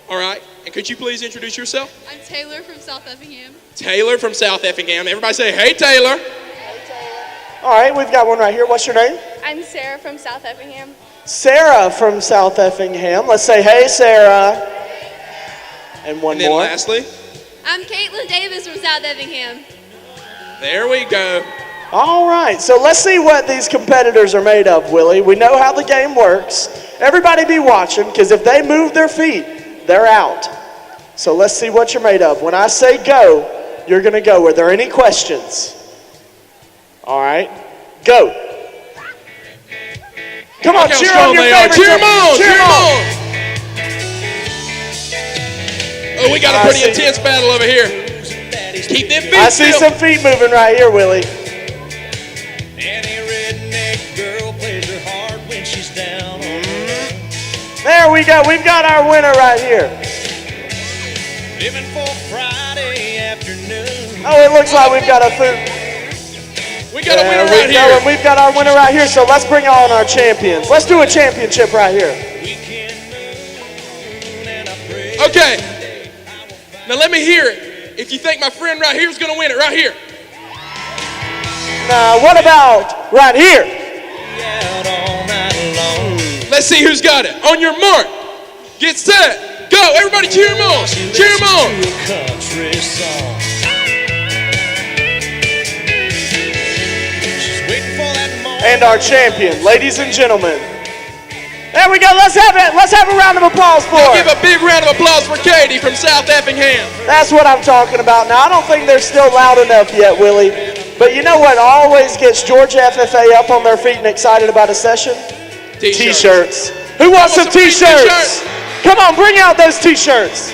All right. And could you please introduce yourself? I'm Taylor from South Effingham. Taylor from South Effingham. Everybody say, hey, Taylor. All right, we've got one right here. What's your name? I'm Sarah from South Effingham. Sarah from South Effingham. Let's say, hey, Sarah. And one And then more. lastly, I'm Caitlin Davis from South Effingham. there we go. All right, so let's see what these competitors are made of, Willie. We know how the game works. Everybody be watching, because if they move their feet, they're out. So let's see what you're made of. When I say go, you're going to go. Are there any questions? All right, go. Come on, Look how cheer strong on your they are. favorite Cheer them team. on. Cheer Cheer 'em them on. on. Oh, we got a pretty intense battle over here. Keep them feet I see still. some feet moving right here, Willie. Any redneck girl plays her heart when she's down. There we go. We've got our winner right here. Living for Friday afternoon. Oh, it looks like we've got a food. We got a winner we right go, here. and we've got our winner right here, so let's bring on our champions. Let's do a championship right here. Okay. Now let me hear it. If you think my friend right here is going to win it, right here. Now, what about right here? Let's see who's got it. On your mark, get set, go. Everybody cheer him on. Cheer him on. And our champion, ladies and gentlemen. There we go. Let's have it. Let's have a round of applause for her. Give a big round of applause for Katie from South Effingham. That's what I'm talking about. Now, I don't think they're still loud enough yet, Willie. But you know what always gets Georgia FFA up on their feet and excited about a session? T-shirts. Who wants some T-shirts? Come on, bring out those T-shirts.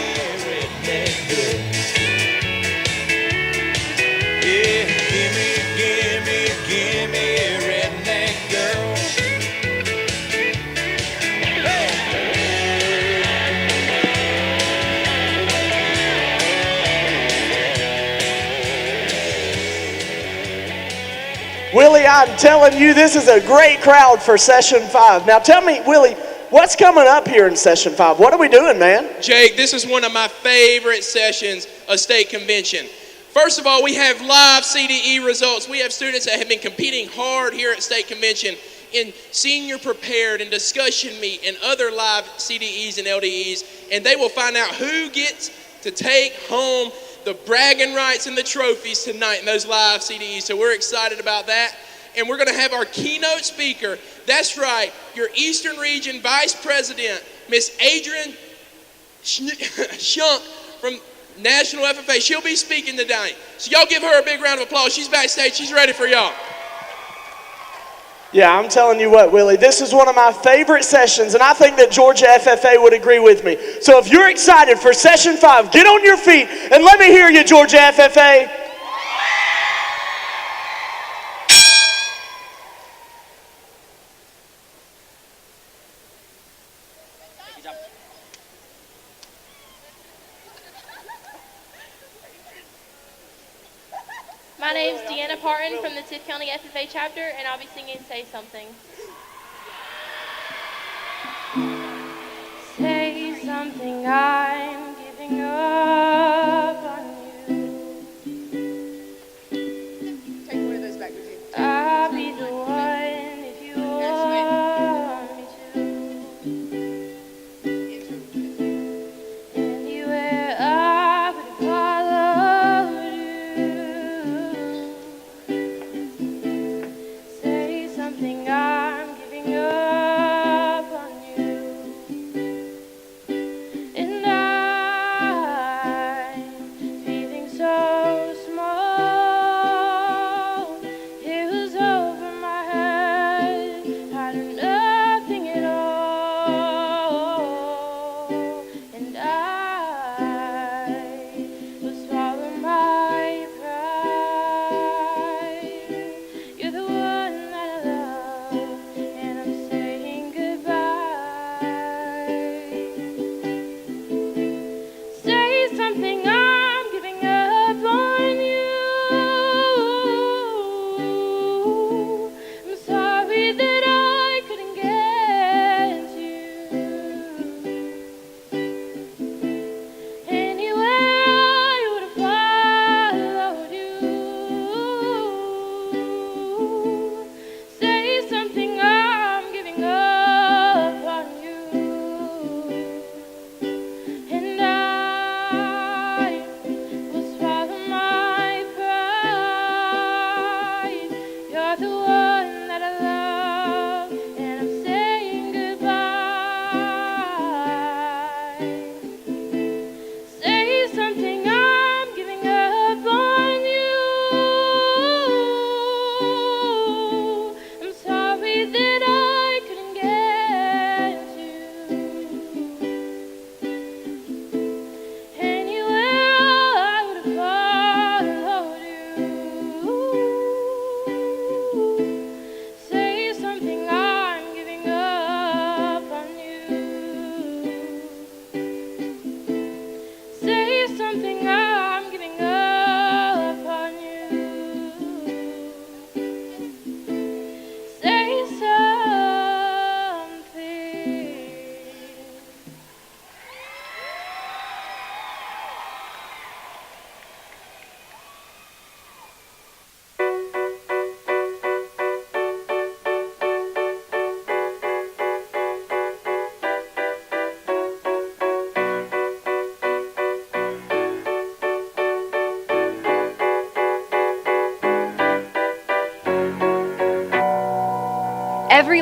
Willie, I'm telling you, this is a great crowd for Session 5. Now tell me, Willie, what's coming up here in Session 5? What are we doing, man? Jake, this is one of my favorite sessions of State Convention. First of all, we have live CDE results. We have students that have been competing hard here at State Convention in senior prepared and discussion meet and other live CDEs and LDEs, and they will find out who gets to take home the bragging rights and the trophies tonight in those live CDEs. So we're excited about that. And we're going to have our keynote speaker. That's right, your Eastern Region Vice President, Miss Adrian Schunk from National FFA. She'll be speaking tonight. So y'all give her a big round of applause. She's backstage. She's ready for y'all. Yeah, I'm telling you what, Willie, this is one of my favorite sessions, and I think that Georgia FFA would agree with me. So if you're excited for Session 5, get on your feet and let me hear you, Georgia FFA. My name's Deanna Parton from the Tift County FFA chapter, and I'll be singing Say Something. Say something, I'm giving up on you. Take one of those back with you. I'll be the one if you want me to. Anywhere I would follow you. Say something, I'm giving up on you. And I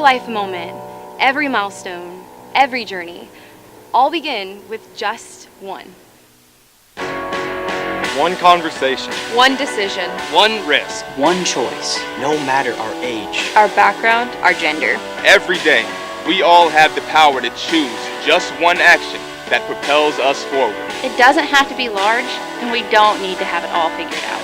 every life moment, every milestone, every journey, all begin with just one. One conversation. One decision. One risk. One choice, no matter our age, Our background, our gender. Every day, we all have the power to choose just one action that propels us forward. It doesn't have to be large, and we don't need to have it all figured out.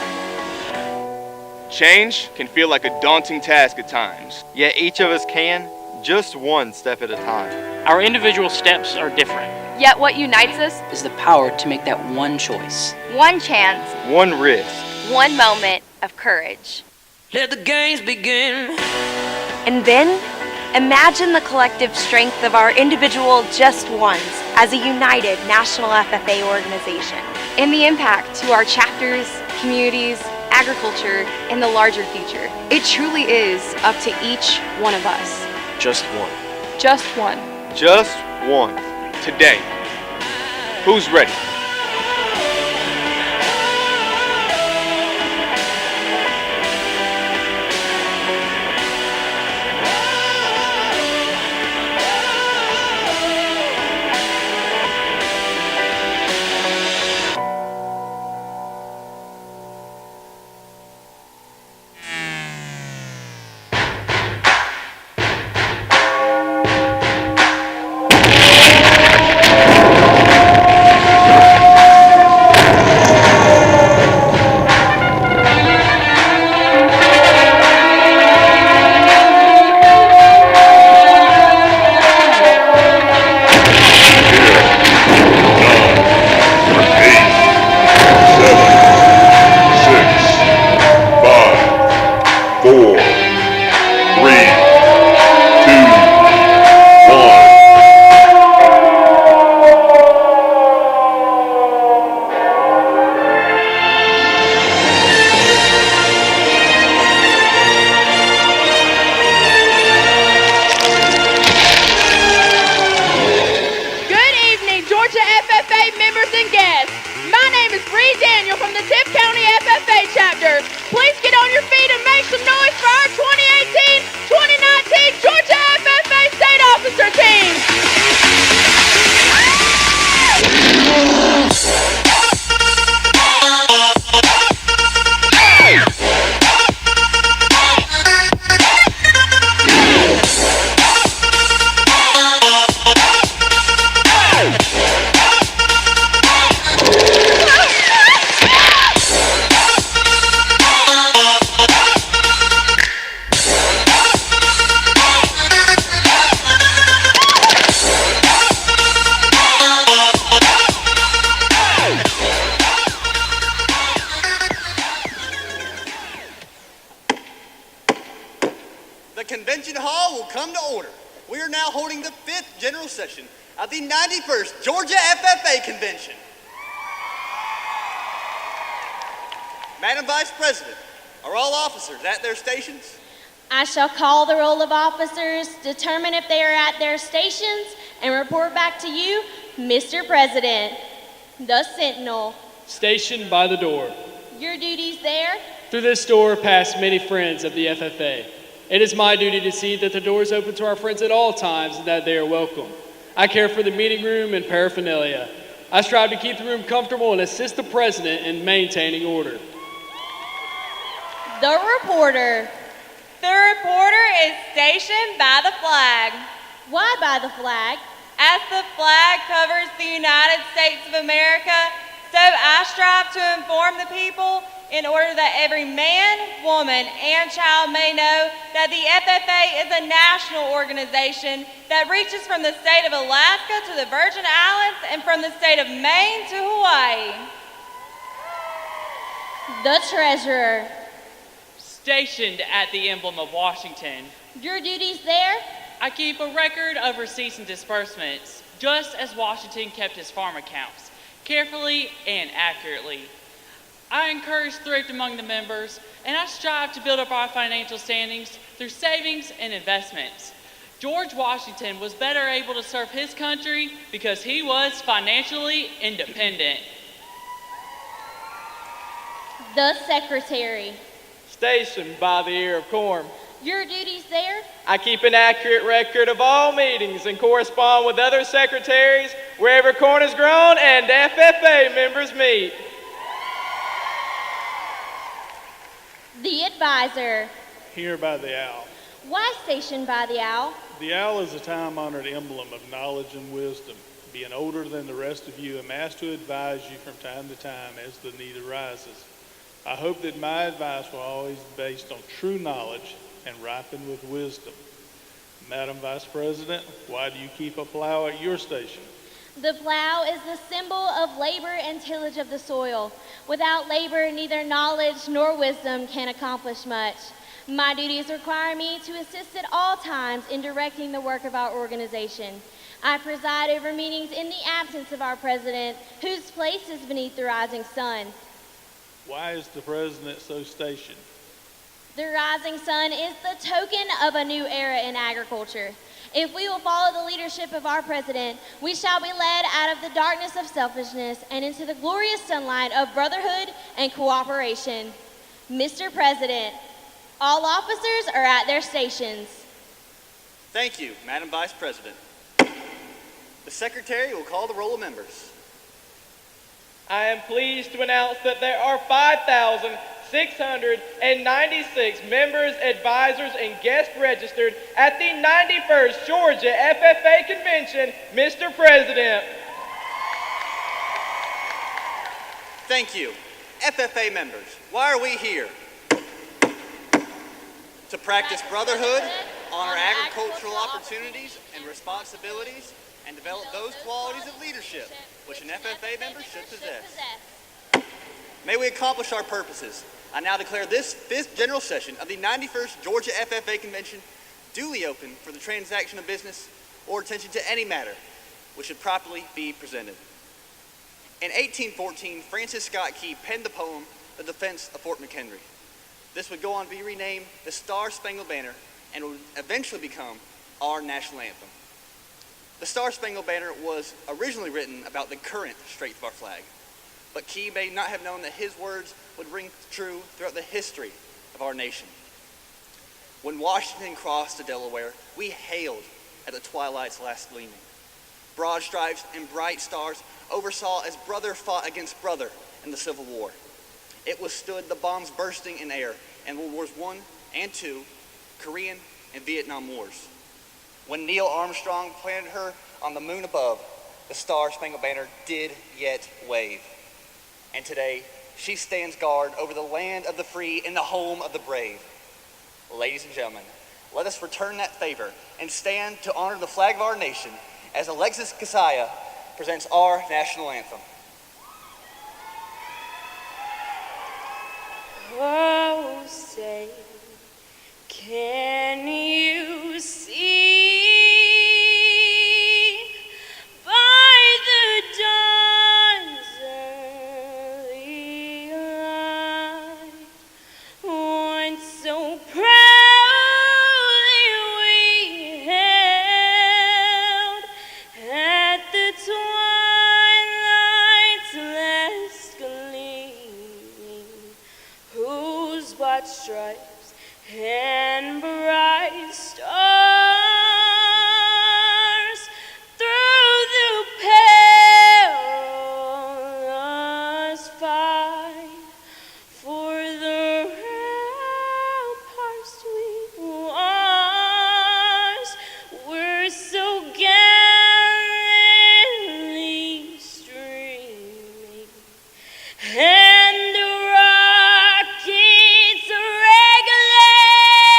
Change can feel like a daunting task at times. Yet each of us can, just one step at a time. Our individual steps are different. Yet what unites us? is the power to make that one choice. One chance, One risk. one moment of courage. Let the games begin. And then, imagine the collective strength of our individual just ones as a united National FFA organization, and the impact to our chapters, communities, agriculture, and the larger future. It truly is up to each one of us. Just one. Just one. Just one. Today. Who's ready? Georgia FFA members and guests. My name is Bree Daniel from the Tipp County FFA chapter. Please get on your feet and make some noise for our 2018-2019 Georgia FFA State Officer Team. The convention hall will come to order. We are now holding the 5th general session of the 91st Georgia FFA Convention. Madam Vice President, are all officers at their stations? I shall call the roll of officers, determine if they are at their stations, and report back to you, Mr. President. The Sentinel. Stationed by the door. Your duties there? Through this door pass many friends of the FFA. It is my duty to see that the door is open to our friends at all times and that they are welcome. I care for the meeting room and paraphernalia. I strive to keep the room comfortable and assist the president in maintaining order. The reporter. The reporter is stationed by the flag. Why by the flag? As the flag covers the United States of America, so I strive to inform the people in order that every man, woman, and child may know that the FFA is a national organization that reaches from the state of Alaska to the Virgin Islands and from the state of Maine to Hawaii. The treasurer. Stationed at the emblem of Washington. Your duties there? I keep a record of receipts and disbursements, just as Washington kept his farm accounts, carefully and accurately. I encourage thrift among the members, and I strive to build up our financial standings through savings and investments. George Washington was better able to serve his country because he was financially independent. The secretary. Stationed by the ear of corn. Your duties there? I keep an accurate record of all meetings and correspond with other secretaries wherever corn is grown and FFA members meet. The advisor. Here by the owl. Why stationed by the owl? The owl is a time-honored emblem of knowledge and wisdom. Being older than the rest of you, I'm asked to advise you from time to time as the need arises. I hope that my advice will always be based on true knowledge and ripen with wisdom. Madam Vice President, why do you keep a plow at your station? The plow is the symbol of labor and tillage of the soil. Without labor, neither knowledge nor wisdom can accomplish much. My duties require me to assist at all times in directing the work of our organization. I preside over meetings in the absence of our president, whose place is beneath the rising sun. Why is the president so stationed? The rising sun is the token of a new era in agriculture. If we will follow the leadership of our president, we shall be led out of the darkness of selfishness and into the glorious sunlight of brotherhood and cooperation. Mr. President, all officers are at their stations. Thank you, Madam Vice President. The Secretary will call the roll of members. I am pleased to announce that there are 5,696 members, advisors, and guests registered at the 91st Georgia FFA Convention, Mr. President. Thank you. FFA members, why are we here? To practice brotherhood, honor agricultural opportunities and responsibilities, and develop those qualities of leadership which an FFA member should possess. May we accomplish our purposes. I now declare this 5th General Session of the 91st Georgia FFA Convention duly open for the transaction of business or attention to any matter which should properly be presented. In 1814, Francis Scott Key penned the poem, The Defense of Fort McHenry. This would go on to be renamed the Star-Spangled Banner and would eventually become our national anthem. The Star-Spangled Banner was originally written about the current strength of our flag, but Key may not have known that his words would ring true throughout the history of our nation. When Washington crossed the Delaware, we hailed at the twilight's last gleaming. Broad stripes and bright stars oversaw as brother fought against brother in the Civil War. It withstood the bombs bursting in air in World Wars I and II, Korean and Vietnam Wars. When Neil Armstrong planted her on the moon above, the Star-Spangled Banner did yet wave. And today, she stands guard over the land of the free and the home of the brave. Ladies and gentlemen, let us return that favor and stand to honor the flag of our nation as Alexis Kasaya presents our national anthem. Oh, say, can you see by the dawn's early light, once so proudly we hailed at the twilight's last gleaming, whose broad stripes and bright stars through the perilous fight for the ramparts sweet wars were so gallantly streaming, and the rockets regulate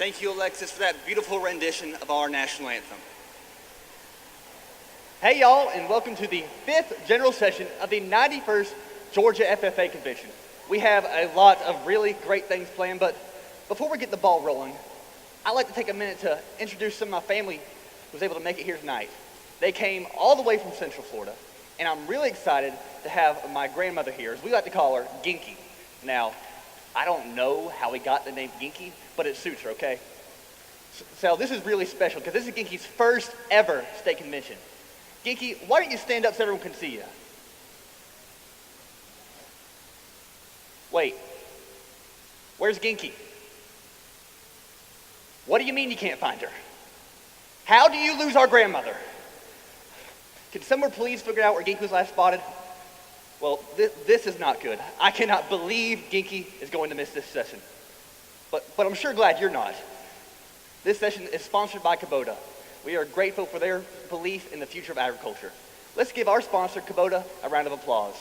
Thank you, Alexis, for that beautiful rendition of our national anthem. Hey y'all, and welcome to the 5th general session of the 91st Georgia FFA Convention. We have a lot of really great things planned, but before we get the ball rolling, I'd like to take a minute to introduce some of my family who was able to make it here tonight. They came all the way from Central Florida, and I'm really excited to have my grandmother here, as we like to call her, Ginky. Now, I don't know how we got the name Ginky, but it suits her, okay? So this is really special, because this is Ginky's first ever state convention. Ginky, why don't you stand up so everyone can see you? Wait, where's Ginky? What do you mean you can't find her? How do you lose our grandmother? Can someone please figure out where Ginky was last spotted? Well, this is not good. I cannot believe Ginky is going to miss this session. But I'm sure glad you're not. This session is sponsored by Kubota. We are grateful for their belief in the future of agriculture. Let's give our sponsor, Kubota, a round of applause.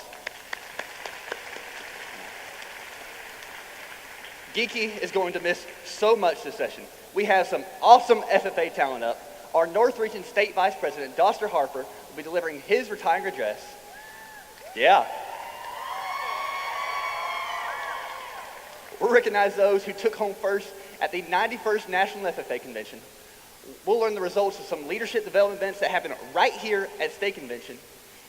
Ginky is going to miss so much this session. We have some awesome FFA talent up. Our North Region State Vice President, Doster Harper, will be delivering his retiring address. Yeah. We'll recognize those who took home first at the 91st National FFA Convention. We'll learn the results of some leadership development events that happen right here at State Convention.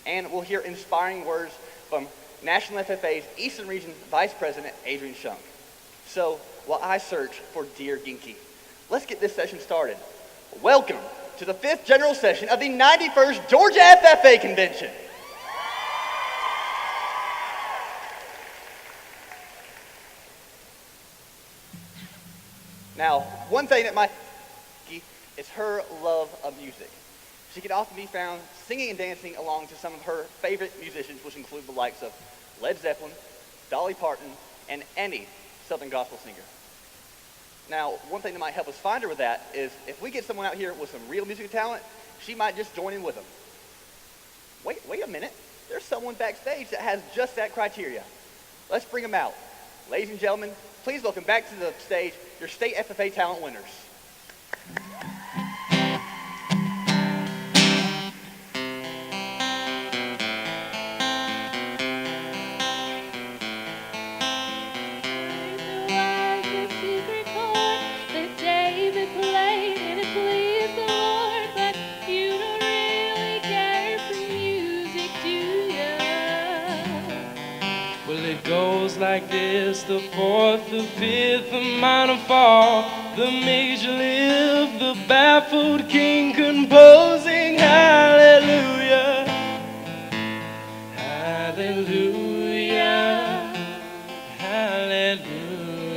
And we'll hear inspiring words from National FFA's Eastern Region Vice President, Adrian Schunk. So, while I search for dear Ginky, let's get this session started. Welcome to the 5th general session of the 91st Georgia FFA Convention. Now, one thing that my is her love of music. She can often be found singing and dancing along to some of her favorite musicians, which include the likes of Led Zeppelin, Dolly Parton, and any Southern gospel singer. Now, one thing that might help us find her with that is if we get someone out here with some real musical talent, she might just join in with them. Wait a minute. There's someone backstage that has just that criteria. Let's bring them out. Ladies and gentlemen, please welcome back to the stage your state FFA talent winners. Like this, the fourth, the fifth, the minor fall, the major lift, the baffled king composing hallelujah, hallelujah, hallelujah,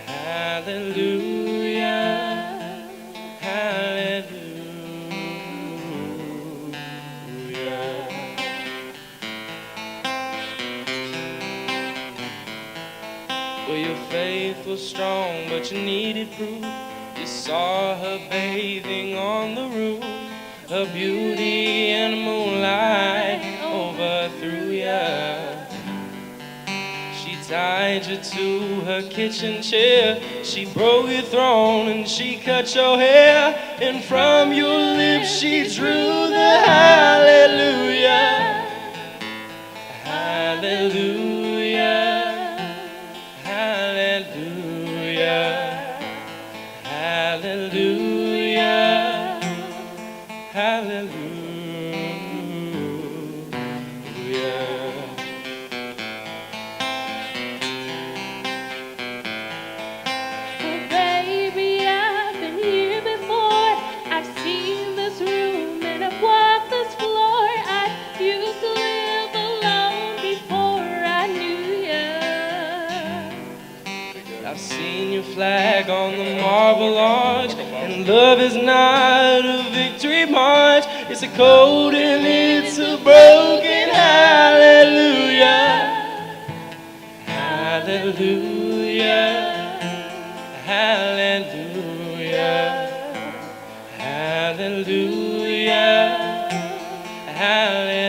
hallelujah, hallelujah. Well, your faith was strong, but you needed proof. You saw her bathing on the roof. Her beauty and moonlight overthrew ya. She tied you to her kitchen chair. She broke your throne and she cut your hair. And from your lips she drew the hallelujah. Hallelujah. Hallelujah, hallelujah, hallelujah. Oh baby, I've been here before. I've seen this room and I've walked this floor. I used to live alone before I knew ya. I've seen your flag on the marble arch, and love is not a victory march. It's a cold and it's a broken hallelujah. Hallelujah. Hallelujah. Hallelujah. Hallelujah.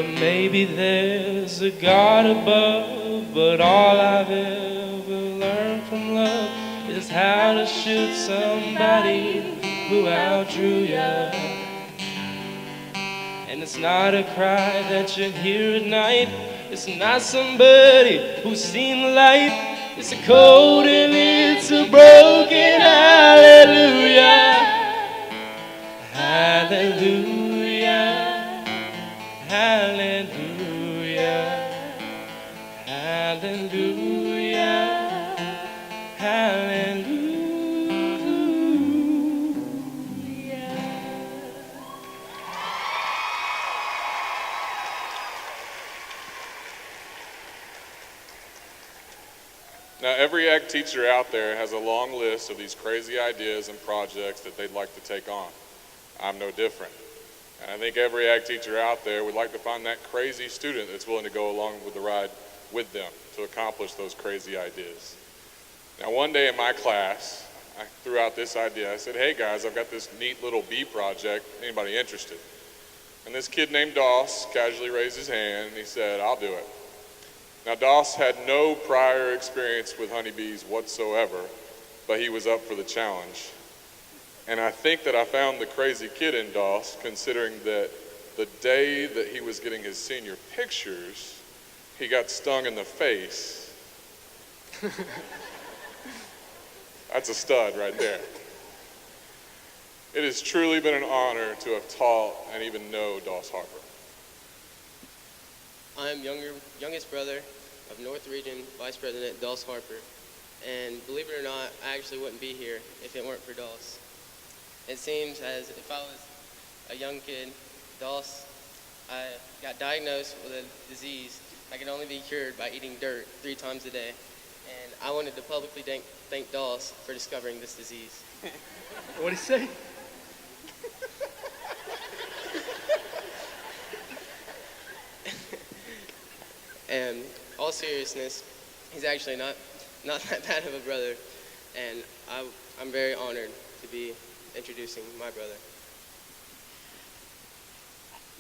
But maybe there's a God above. But all I've ever learned from love is how to shoot somebody who outdrew ya. And it's not a cry that you hear at night. It's not somebody who's seen the light. It's a cold and it's a broken hallelujah. Hallelujah. Hallelujah. Hallelujah. Hallelujah. Now, every ag teacher out there has a long list of these crazy ideas and projects that they'd like to take on. I'm no different. And I think every ag teacher out there would like to find that crazy student that's willing to go along with the ride with them to accomplish those crazy ideas. Now, one day in my class, I threw out this idea. I said, hey guys, I've got this neat little bee project. Anybody interested? And this kid named Doss casually raised his hand and he said, I'll do it. Now, Doss had no prior experience with honeybees whatsoever, but he was up for the challenge. And I think that I found the crazy kid in Doss, considering that the day that he was getting his senior pictures, he got stung in the face. That's a stud right there. It has truly been an honor to have taught and even know Doster Harper. I'm youngest brother of North Region Vice President Doster Harper, and believe it or not, I actually wouldn't be here if it weren't for Doss. It seems as if I was a young kid, Doss, I got diagnosed with a disease that could only be cured by eating dirt 3 times a day, and I wanted to publicly thank Doss for discovering this disease. What'd he say? And all seriousness, he's actually not that bad of a brother, and I'm very honored to be introducing my brother.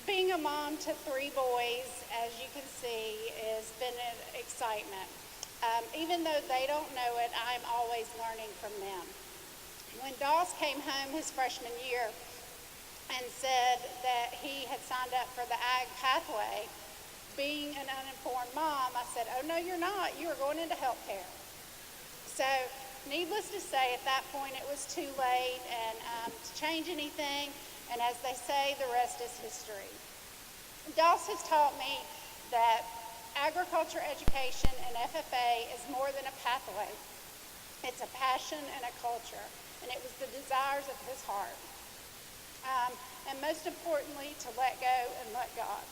Being a mom to 3 boys, as you can see, has been an excitement. Even though they don't know it, I'm always learning from them. When Doss came home his freshman year and said that he had signed up for the ag pathway, being an uninformed mom, I said, oh no, you're not. You are going into healthcare. So needless to say, at that point it was too late and to change anything. And as they say, the rest is history. Doss has taught me that agriculture education and FFA is more than a pathway. It's a passion and a culture, and it was the desires of his heart. And most importantly, to let go and let God.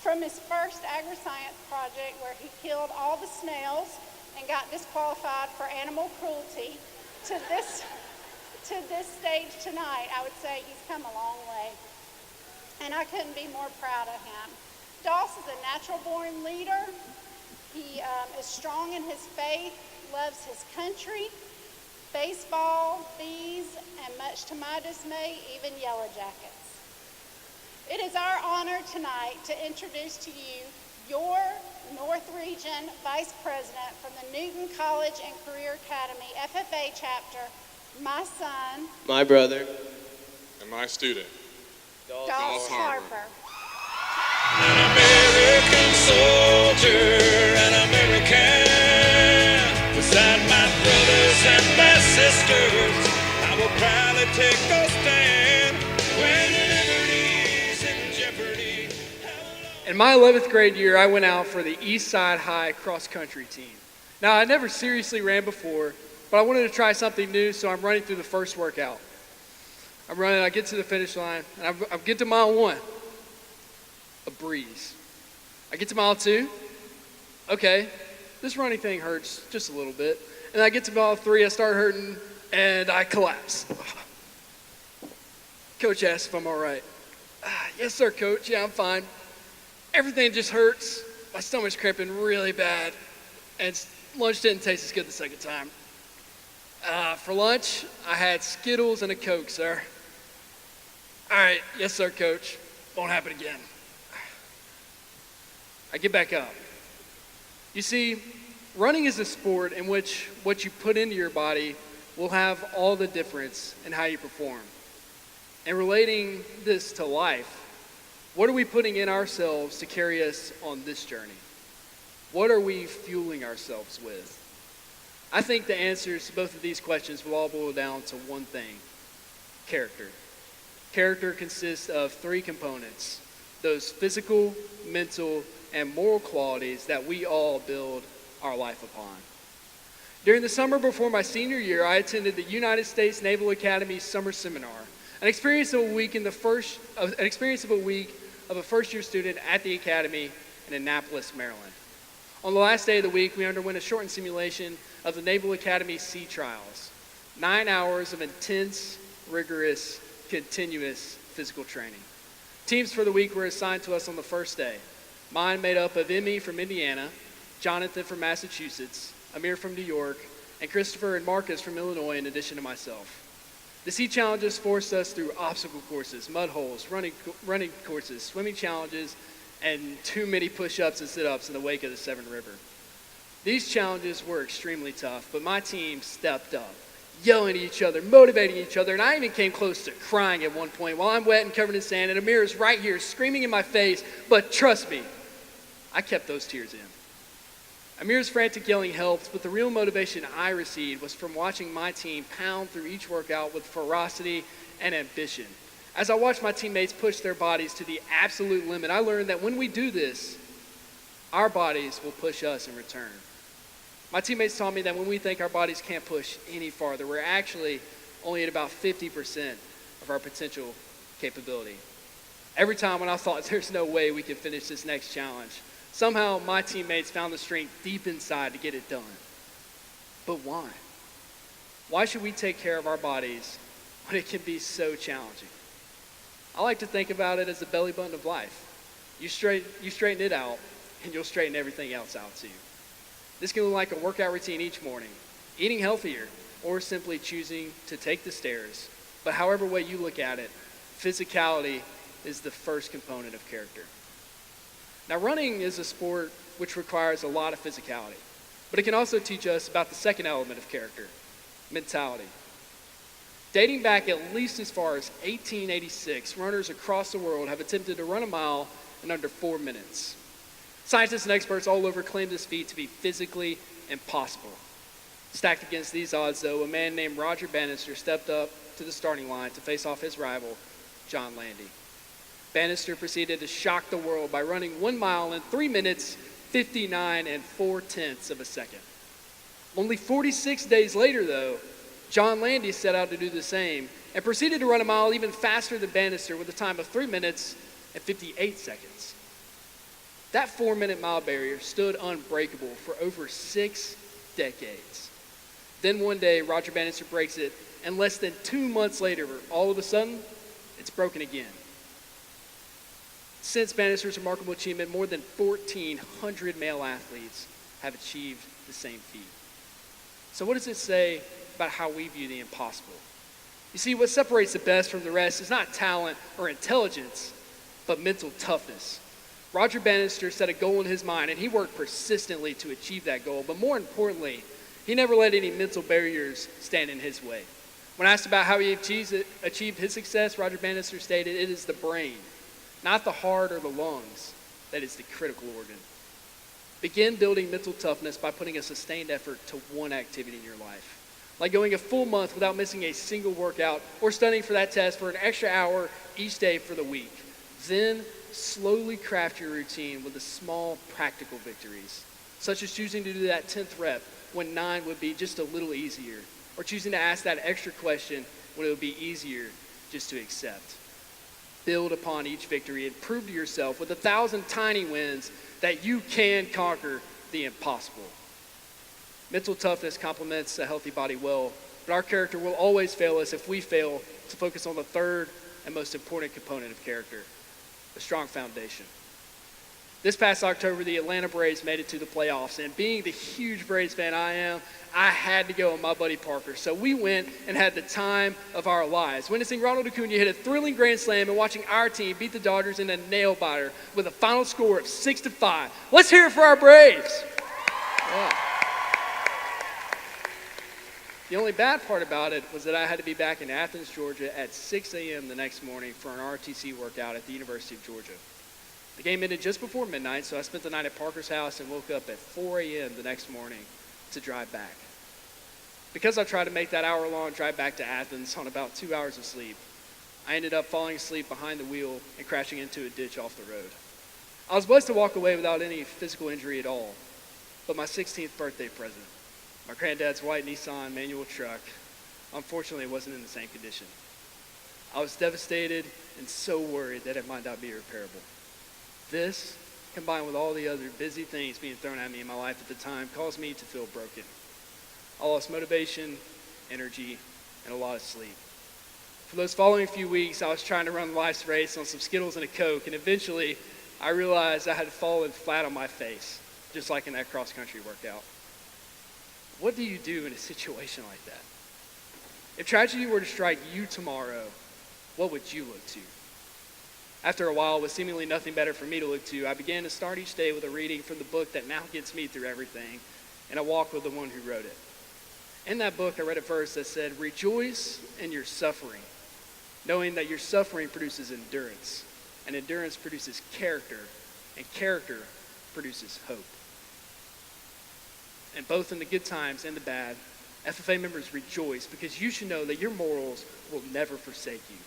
From his first agri-science project where he killed all the snails and got disqualified for animal cruelty to this stage tonight, I would say he's come a long way. And I couldn't be more proud of him. Doss is a natural-born leader. He is strong in his faith, loves his country, baseball, bees, and much to my dismay, even Yellow Jackets. It is our honor tonight to introduce to you your North Region Vice President from the Newton College and Career Academy FFA chapter, my son, my brother, and my student, Doster Harper. An American soldier, an American. Beside my brothers and my sisters, I will proudly take a stand when liberty's in jeopardy. In my 11th grade year, I went out for the East Side High cross-country team. Now, I never seriously ran before, but I wanted to try something new, so I'm running through the first workout. I'm running, I get to the finish line, and I get to mile 1. A breeze. I get to mile 2. Okay, this running thing hurts just a little bit. And I get to mile 3, I start hurting, and I collapse. Coach asks if I'm all right. Yes, sir, coach. Yeah, I'm fine. Everything just hurts. My stomach's cramping really bad. And lunch didn't taste as good the second time. For lunch, I had Skittles and a Coke, sir. All right, yes, sir, coach. Won't happen again. I get back up. You see, running is a sport in which what you put into your body will have all the difference in how you perform. And relating this to life, what are we putting in ourselves to carry us on this journey? What are we fueling ourselves with? I think the answers to both of these questions will all boil down to one thing: character. Character consists of three components: those physical, mental, and moral qualities that we all build our life upon. During the summer before my senior year, I attended the United States Naval Academy Summer Seminar, an experience of a week of a first-year student at the Academy in Annapolis, Maryland. On the last day of the week, we underwent a shortened simulation of the Naval Academy Sea Trials, 9 hours of intense, rigorous, continuous physical training. Teams for the week were assigned to us on the first day. Mine made up of Emmy from Indiana, Jonathan from Massachusetts, Amir from New York, and Christopher and Marcus from Illinois, in addition to myself. The sea challenges forced us through obstacle courses, mud holes, running courses, swimming challenges, and too many push-ups and sit-ups in the wake of the Severn River. These challenges were extremely tough, but my team stepped up, yelling at each other, motivating each other, and I even came close to crying at one point while I'm wet and covered in sand, and Amir is right here screaming in my face, but trust me, I kept those tears in. Amir's frantic yelling helped, but the real motivation I received was from watching my team pound through each workout with ferocity and ambition. As I watched my teammates push their bodies to the absolute limit, I learned that when we do this, our bodies will push us in return. My teammates taught me that when we think our bodies can't push any farther, we're actually only at about 50% of our potential capability. Every time when I thought there's no way we could finish this next challenge, somehow my teammates found the strength deep inside to get it done. But why? Why should we take care of our bodies when it can be so challenging? I like to think about it as the belly button of life. You straighten it out, and you'll straighten everything else out too. This can look like a workout routine each morning, eating healthier, or simply choosing to take the stairs. But however way you look at it, physicality is the first component of character. Now, running is a sport which requires a lot of physicality, but it can also teach us about the second element of character: mentality. Dating back at least as far as 1886, runners across the world have attempted to run a mile in under 4 minutes. Scientists and experts all over claim this feat to be physically impossible. Stacked against these odds, though, a man named Roger Bannister stepped up to the starting line to face off his rival, John Landy. Bannister proceeded to shock the world by running 1 mile in 3 minutes, 59 4/10 of a second. Only 46 days later, though, John Landy set out to do the same and proceeded to run a mile even faster than Bannister with a time of 3 minutes and 58 seconds. That 4-minute mile barrier stood unbreakable for over 6 decades. Then one day, Roger Bannister breaks it, and less than 2 months later, all of a sudden, it's broken again. Since Bannister's remarkable achievement, more than 1,400 male athletes have achieved the same feat. So what does it say about how we view the impossible? You see, what separates the best from the rest is not talent or intelligence, but mental toughness. Roger Bannister set a goal in his mind, and he worked persistently to achieve that goal. But more importantly, he never let any mental barriers stand in his way. When asked about how he achieved his success, Roger Bannister stated, "It is the brain, not the heart or the lungs, that is the critical organ." Begin building mental toughness by putting a sustained effort to one activity in your life, like going a full month without missing a single workout or studying for that test for an extra hour each day for the week. Then slowly craft your routine with the small practical victories, such as choosing to do that 10th rep when 9 would be just a little easier, or choosing to ask that extra question when it would be easier just to accept. Build upon each victory and prove to yourself with 1,000 tiny wins that you can conquer the impossible. Mental toughness complements a healthy body well, but our character will always fail us if we fail to focus on the third and most important component of character: a strong foundation. This past October, the Atlanta Braves made it to the playoffs, and being the huge Braves fan I am, I had to go with my buddy Parker. So we went and had the time of our lives, witnessing Ronald Acuna hit a thrilling grand slam and watching our team beat the Dodgers in a nail-biter with a final score of 6-5. Let's hear it for our Braves. Yeah. The only bad part about it was that I had to be back in Athens, Georgia at 6 a.m. the next morning for an ROTC workout at the University of Georgia. The game ended just before midnight, so I spent the night at Parker's house and woke up at 4 a.m. the next morning to drive back. Because I tried to make that hour-long drive back to Athens on about 2 hours of sleep, I ended up falling asleep behind the wheel and crashing into a ditch off the road. I was blessed to walk away without any physical injury at all, but my 16th birthday present, my granddad's white Nissan manual truck, unfortunately wasn't in the same condition. I was devastated and so worried that it might not be repairable. This, combined with all the other busy things being thrown at me in my life at the time, caused me to feel broken. I lost motivation, energy, and a lot of sleep. For those following few weeks, I was trying to run life's race on some Skittles and a Coke, and eventually I realized I had fallen flat on my face, just like in that cross-country workout. What do you do in a situation like that? If tragedy were to strike you tomorrow, what would you look to? After a while, with seemingly nothing better for me to look to, I began to start each day with a reading from the book that now gets me through everything, and a walk with the one who wrote it. In that book, I read a verse that said, "Rejoice in your suffering, knowing that your suffering produces endurance, and endurance produces character, and character produces hope." And both in the good times and the bad, FFA members rejoice because you should know that your morals will never forsake you.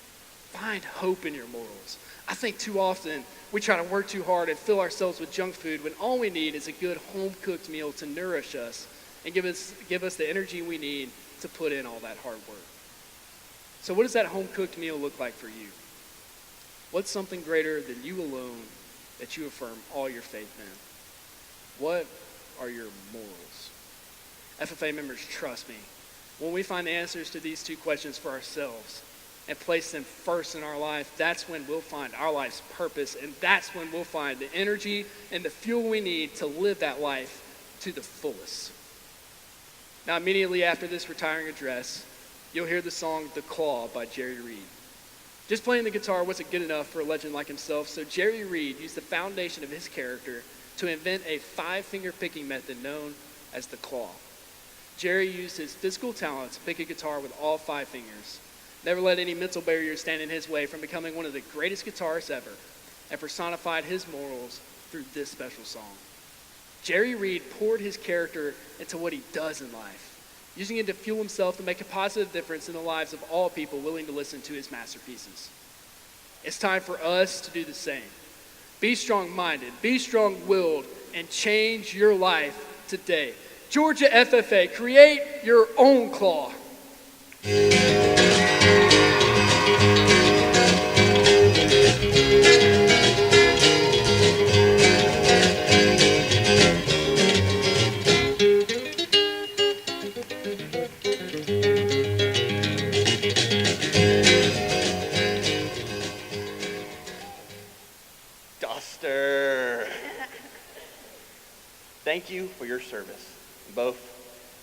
Find hope in your morals. I think too often we try to work too hard and fill ourselves with junk food when all we need is a good home-cooked meal to nourish us and give us the energy we need to put in all that hard work. So what does that home-cooked meal look like for you? What's something greater than you alone that you affirm all your faith in? What are your morals? FFA members, trust me. When we find the answers to these two questions for ourselves and place them first in our life, that's when we'll find our life's purpose, and that's when we'll find the energy and the fuel we need to live that life to the fullest. Now, immediately after this retiring address, you'll hear the song "The Claw" by Jerry Reed. Just playing the guitar wasn't good enough for a legend like himself, so Jerry Reed used the foundation of his character to invent a 5-finger picking method known as the claw. Jerry used his physical talent to pick a guitar with all 5 fingers, never let any mental barriers stand in his way from becoming one of the greatest guitarists ever, and personified his morals through this special song. Jerry Reed poured his character into what he does in life, using it to fuel himself to make a positive difference in the lives of all people willing to listen to his masterpieces. It's time for us to do the same. Be strong-minded, be strong-willed, and change your life today. Georgia FFA, create your own claw. Doster. Thank you for your service, both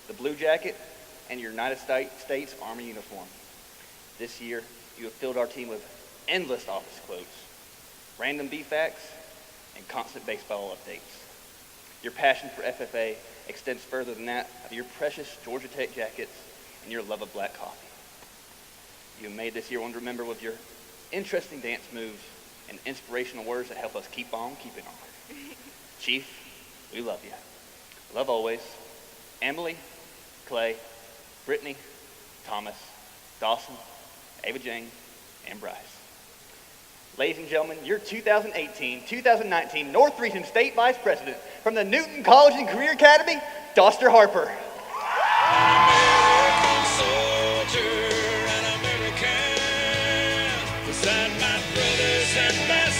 the blue jacket and your United States Army uniform. This year, you have filled our team with endless office quotes, random BFACs, and constant baseball updates. Your passion for FFA extends further than that of your precious Georgia Tech jackets and your love of black coffee. You have made this year one to remember with your interesting dance moves and inspirational words that help us keep on keeping on. Chief, we love you. Love always, Emily, Clay, Brittany, Thomas, Dawson, Ava Jane, and Bryce. Ladies and gentlemen, your 2018-2019 North Region State Vice President from the Newton College and Career Academy, Doster Harper.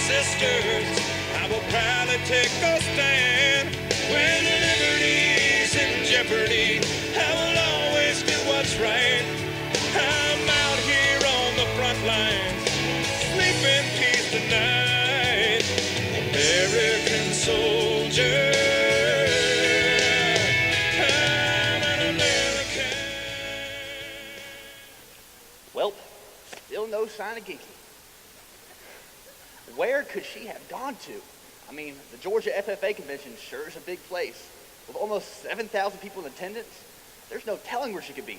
Sisters, I will proudly take a stand. When liberty's in jeopardy, I will always do what's right. I'm out here on the front lines, sleep in peace tonight. American sign of geeky. Where could she have gone to? I mean, the Georgia FFA Convention sure is a big place. With almost 7,000 people in attendance, there's no telling where she could be,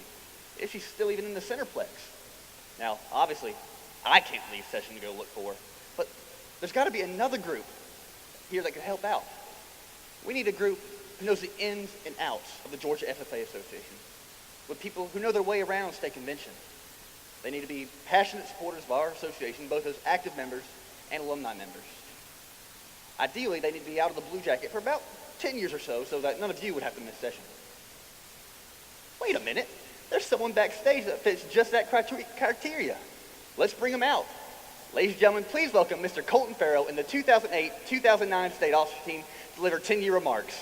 if she's still even in the Centerplex. Now, obviously, I can't leave session to go look for her, but there's got to be another group here that could help out. We need a group who knows the ins and outs of the Georgia FFA Association, with people who know their way around state convention. They need to be passionate supporters of our association, both as active members and alumni members. Ideally, they need to be out of the Blue Jacket for about 10 years or so that none of you would have to miss session. Wait a minute. There's someone backstage that fits just that criteria. Let's bring him out. Ladies and gentlemen, please welcome Mr. Colton Farrell and the 2008-2009 State Officer Team to deliver 10-year remarks.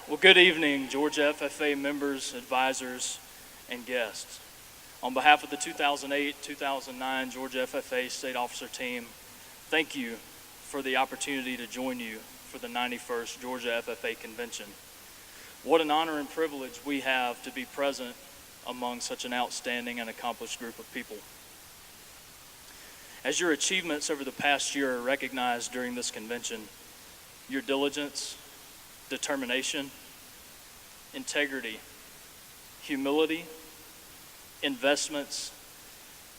Well, good evening, Georgia FFA members, advisors, and guests. On behalf of the 2008-2009 Georgia FFA State Officer Team, thank you for the opportunity to join you for the 91st Georgia FFA Convention. What an honor and privilege we have to be present among such an outstanding and accomplished group of people. As your achievements over the past year are recognized during this convention, your diligence, determination, integrity, humility, investments,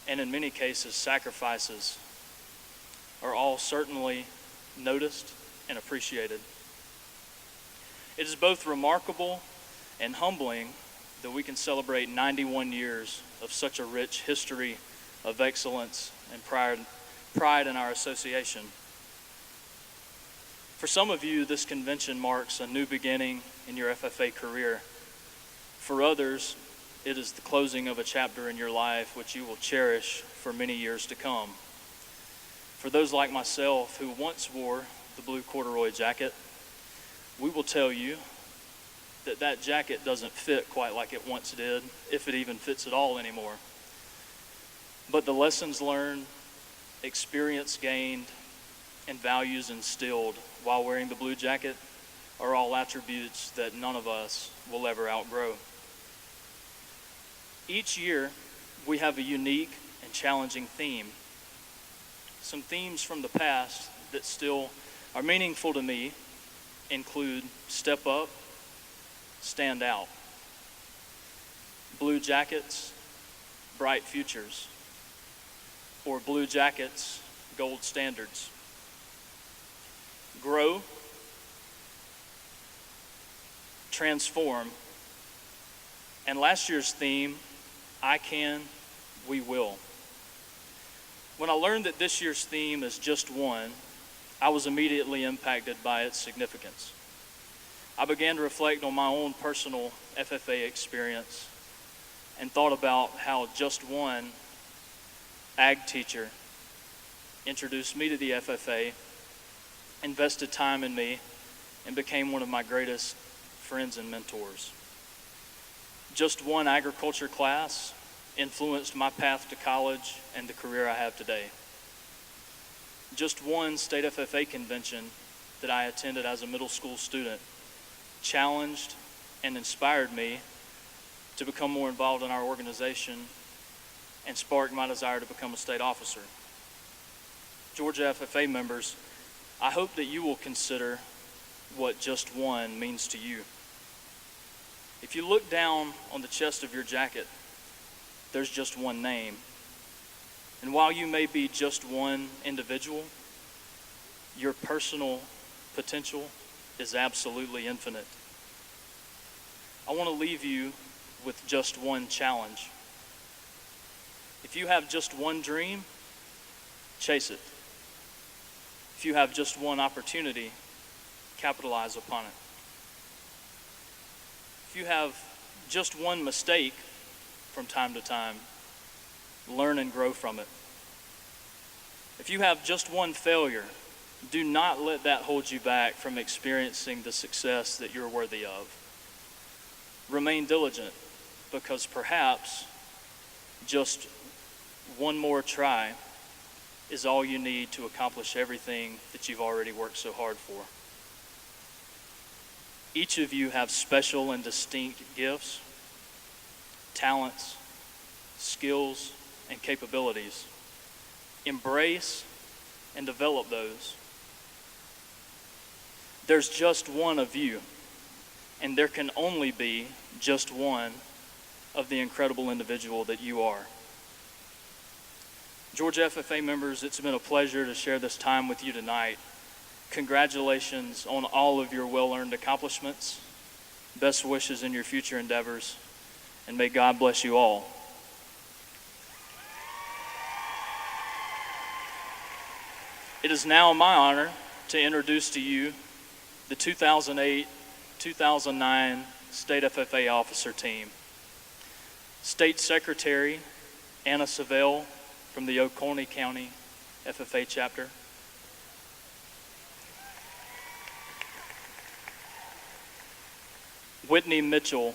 and in many cases sacrifices are all certainly noticed and appreciated. It is both remarkable and humbling that we can celebrate 91 years of such a rich history of excellence and pride in our association. For some of you, this convention marks a new beginning in your FFA career. For others, it is the closing of a chapter in your life which you will cherish for many years to come. For those like myself who once wore the blue corduroy jacket, we will tell you that that jacket doesn't fit quite like it once did, if it even fits at all anymore. But the lessons learned, experience gained, and values instilled while wearing the blue jacket are all attributes that none of us will ever outgrow. Each year, we have a unique and challenging theme. Some themes from the past that still are meaningful to me include Step Up, Stand Out, Blue Jackets, Bright Futures, or Blue Jackets, Gold Standards. Grow, transform, and last year's theme, I can, we will. When I learned that this year's theme is just one, I was immediately impacted by its significance. I began to reflect on my own personal FFA experience and thought about how just one ag teacher introduced me to the FFA, invested time in me, and became one of my greatest friends and mentors. Just one agriculture class influenced my path to college and the career I have today. Just one state FFA convention that I attended as a middle school student challenged and inspired me to become more involved in our organization and sparked my desire to become a state officer. Georgia FFA members, I hope that you will consider what just one means to you. If you look down on the chest of your jacket, there's just one name. And while you may be just one individual, your personal potential is absolutely infinite. I want to leave you with just one challenge. If you have just one dream, chase it. If you have just one opportunity, capitalize upon it. If you have just one mistake from time to time, learn and grow from it. If you have just one failure, do not let that hold you back from experiencing the success that you're worthy of. Remain diligent, because perhaps just one more try is all you need to accomplish everything that you've already worked so hard for. Each of you have special and distinct gifts, talents, skills, and capabilities. Embrace and develop those. There's just one of you, and there can only be just one of the incredible individual that you are. Georgia FFA members, it's been a pleasure to share this time with you tonight. Congratulations on all of your well-earned accomplishments. Best wishes in your future endeavors, and may God bless you all. It is now my honor to introduce to you the 2008-2009 State FFA Officer Team. State Secretary Anna Savelle from the Oconee County FFA Chapter. Whitney Mitchell,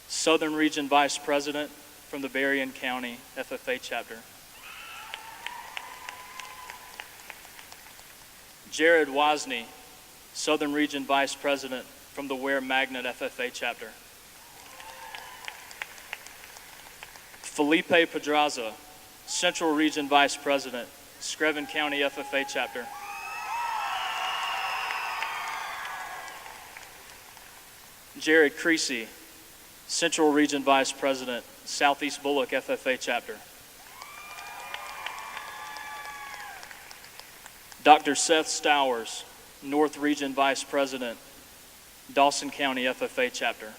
Southern Region Vice President from the Berrien County FFA Chapter. Jared Wozni, Southern Region Vice President from the Ware Magnet FFA Chapter. Felipe Pedraza, Central Region Vice President, Screven County FFA Chapter. Jared Creasy, Central Region Vice President, Southeast Bullock FFA Chapter. Dr. Seth Stowers, North Region Vice President, Dawson County FFA Chapter.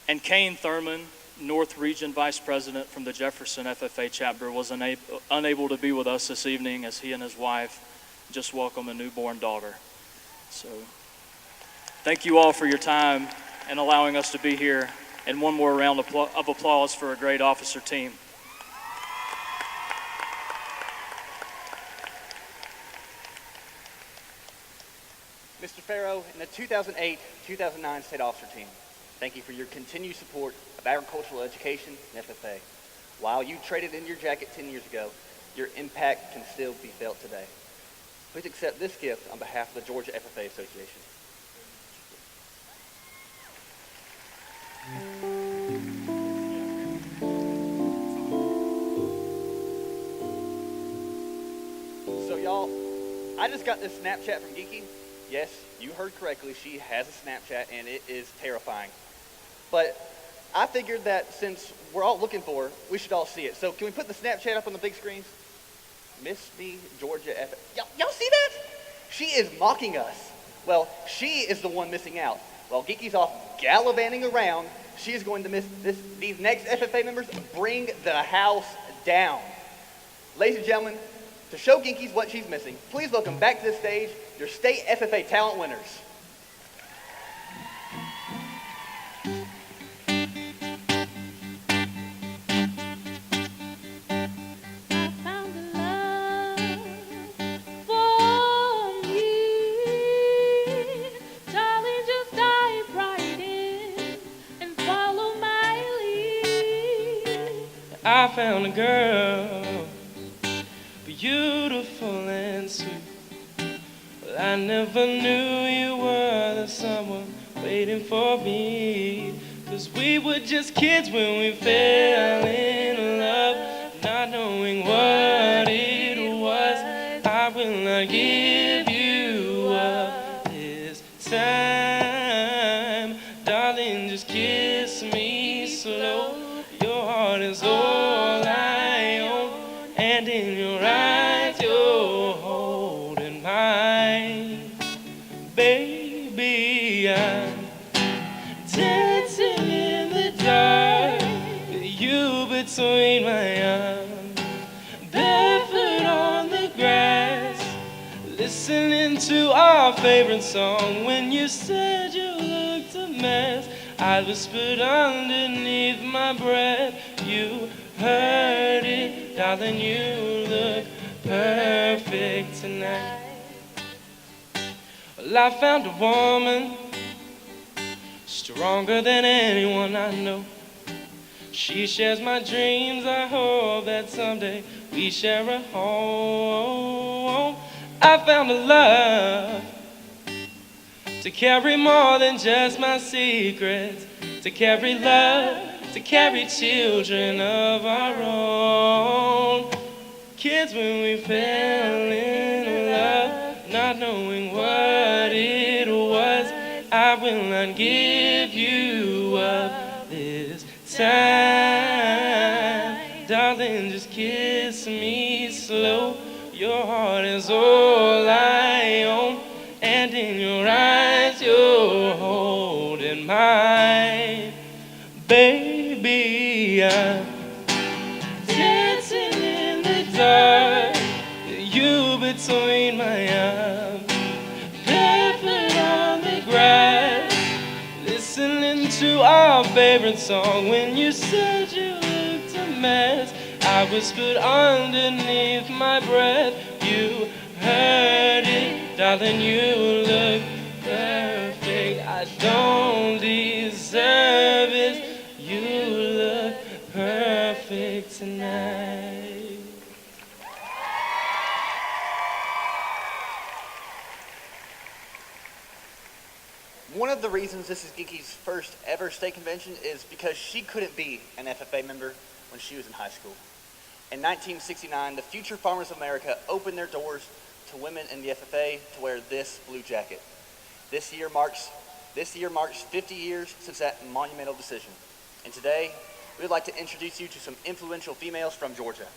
And Kane Thurman, North Region Vice President from the Jefferson FFA Chapter, was unable to be with us this evening as he and his wife just welcomed a newborn daughter. So thank you all for your time and allowing us to be here. And one more round of applause for a great officer team. Mr. Farrow and the 2008-2009 State Officer Team, thank you for your continued support of agricultural education and FFA. While you traded in your jacket 10 years ago, your impact can still be felt today. Please accept this gift on behalf of the Georgia FFA Association. So y'all, I just got this Snapchat from Geeky. Yes, you heard correctly, she has a Snapchat and it is terrifying. But I figured that since we're all looking for her, we should all see it. So can we put the Snapchat up on the big screens? Miss Me Georgia FFA. Y'all see that? She is mocking us. Well, she is the one missing out. While Geeky's off gallivanting around, she is going to miss these next FFA members bring the house down. Ladies and gentlemen, to show Geeky's what she's missing, please welcome back to the stage your state FFA talent winners. I found a girl, beautiful and sweet. But I never knew you were the someone waiting for me. 'Cause we were just kids when we fell in love, not knowing what it was. I will not give you up this time. Darling, just kiss me slow. Your heart is all I own, and in your eyes you're holding mine. Baby, I'm dancing in the dark with you between my arms, barefoot on the grass, listening to our favorite song. When you said you looked a mess, I whispered underneath my breath, you heard it, darling, you look perfect tonight. Well, I found a woman stronger than anyone I know. She shares my dreams. I hope that someday we share a home. I found a love to carry more than just my secrets, to carry love, to carry children of our own. Kids when we fell in love, not knowing what it was. I will not give you up this time. Darling, just kiss me slow. Your heart is all I own, and in your eyes you're holding mine. Baby, I'm dancing in the dark, you between my arms, barefoot on the grass, listening to our favorite song. When you said you looked a mess, I whispered underneath my breath, you heard it, darling, you look perfect. I don't deserve it, you look perfect tonight. One of the reasons this is Geeky's first ever state convention is because she couldn't be an FFA member when she was in high school. In 1969, the Future Farmers of America opened their doors to women in the FFA to wear this blue jacket. This year marks 50 years since that monumental decision. And today, we would like to introduce you to some influential females from Georgia.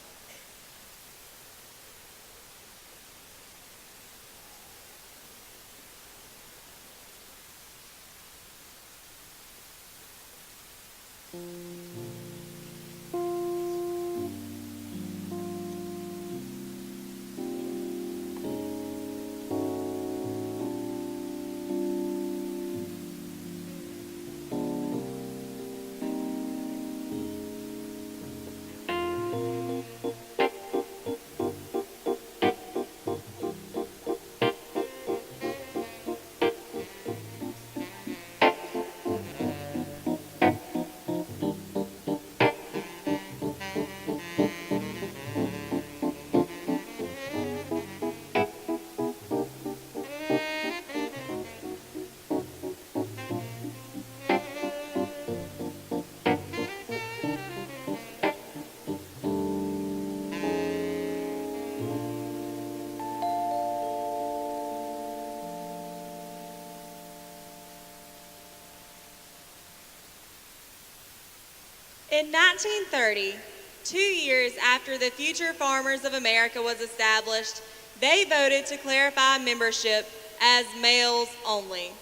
In 1930, 2 years after the Future Farmers of America was established, they voted to clarify membership as males only.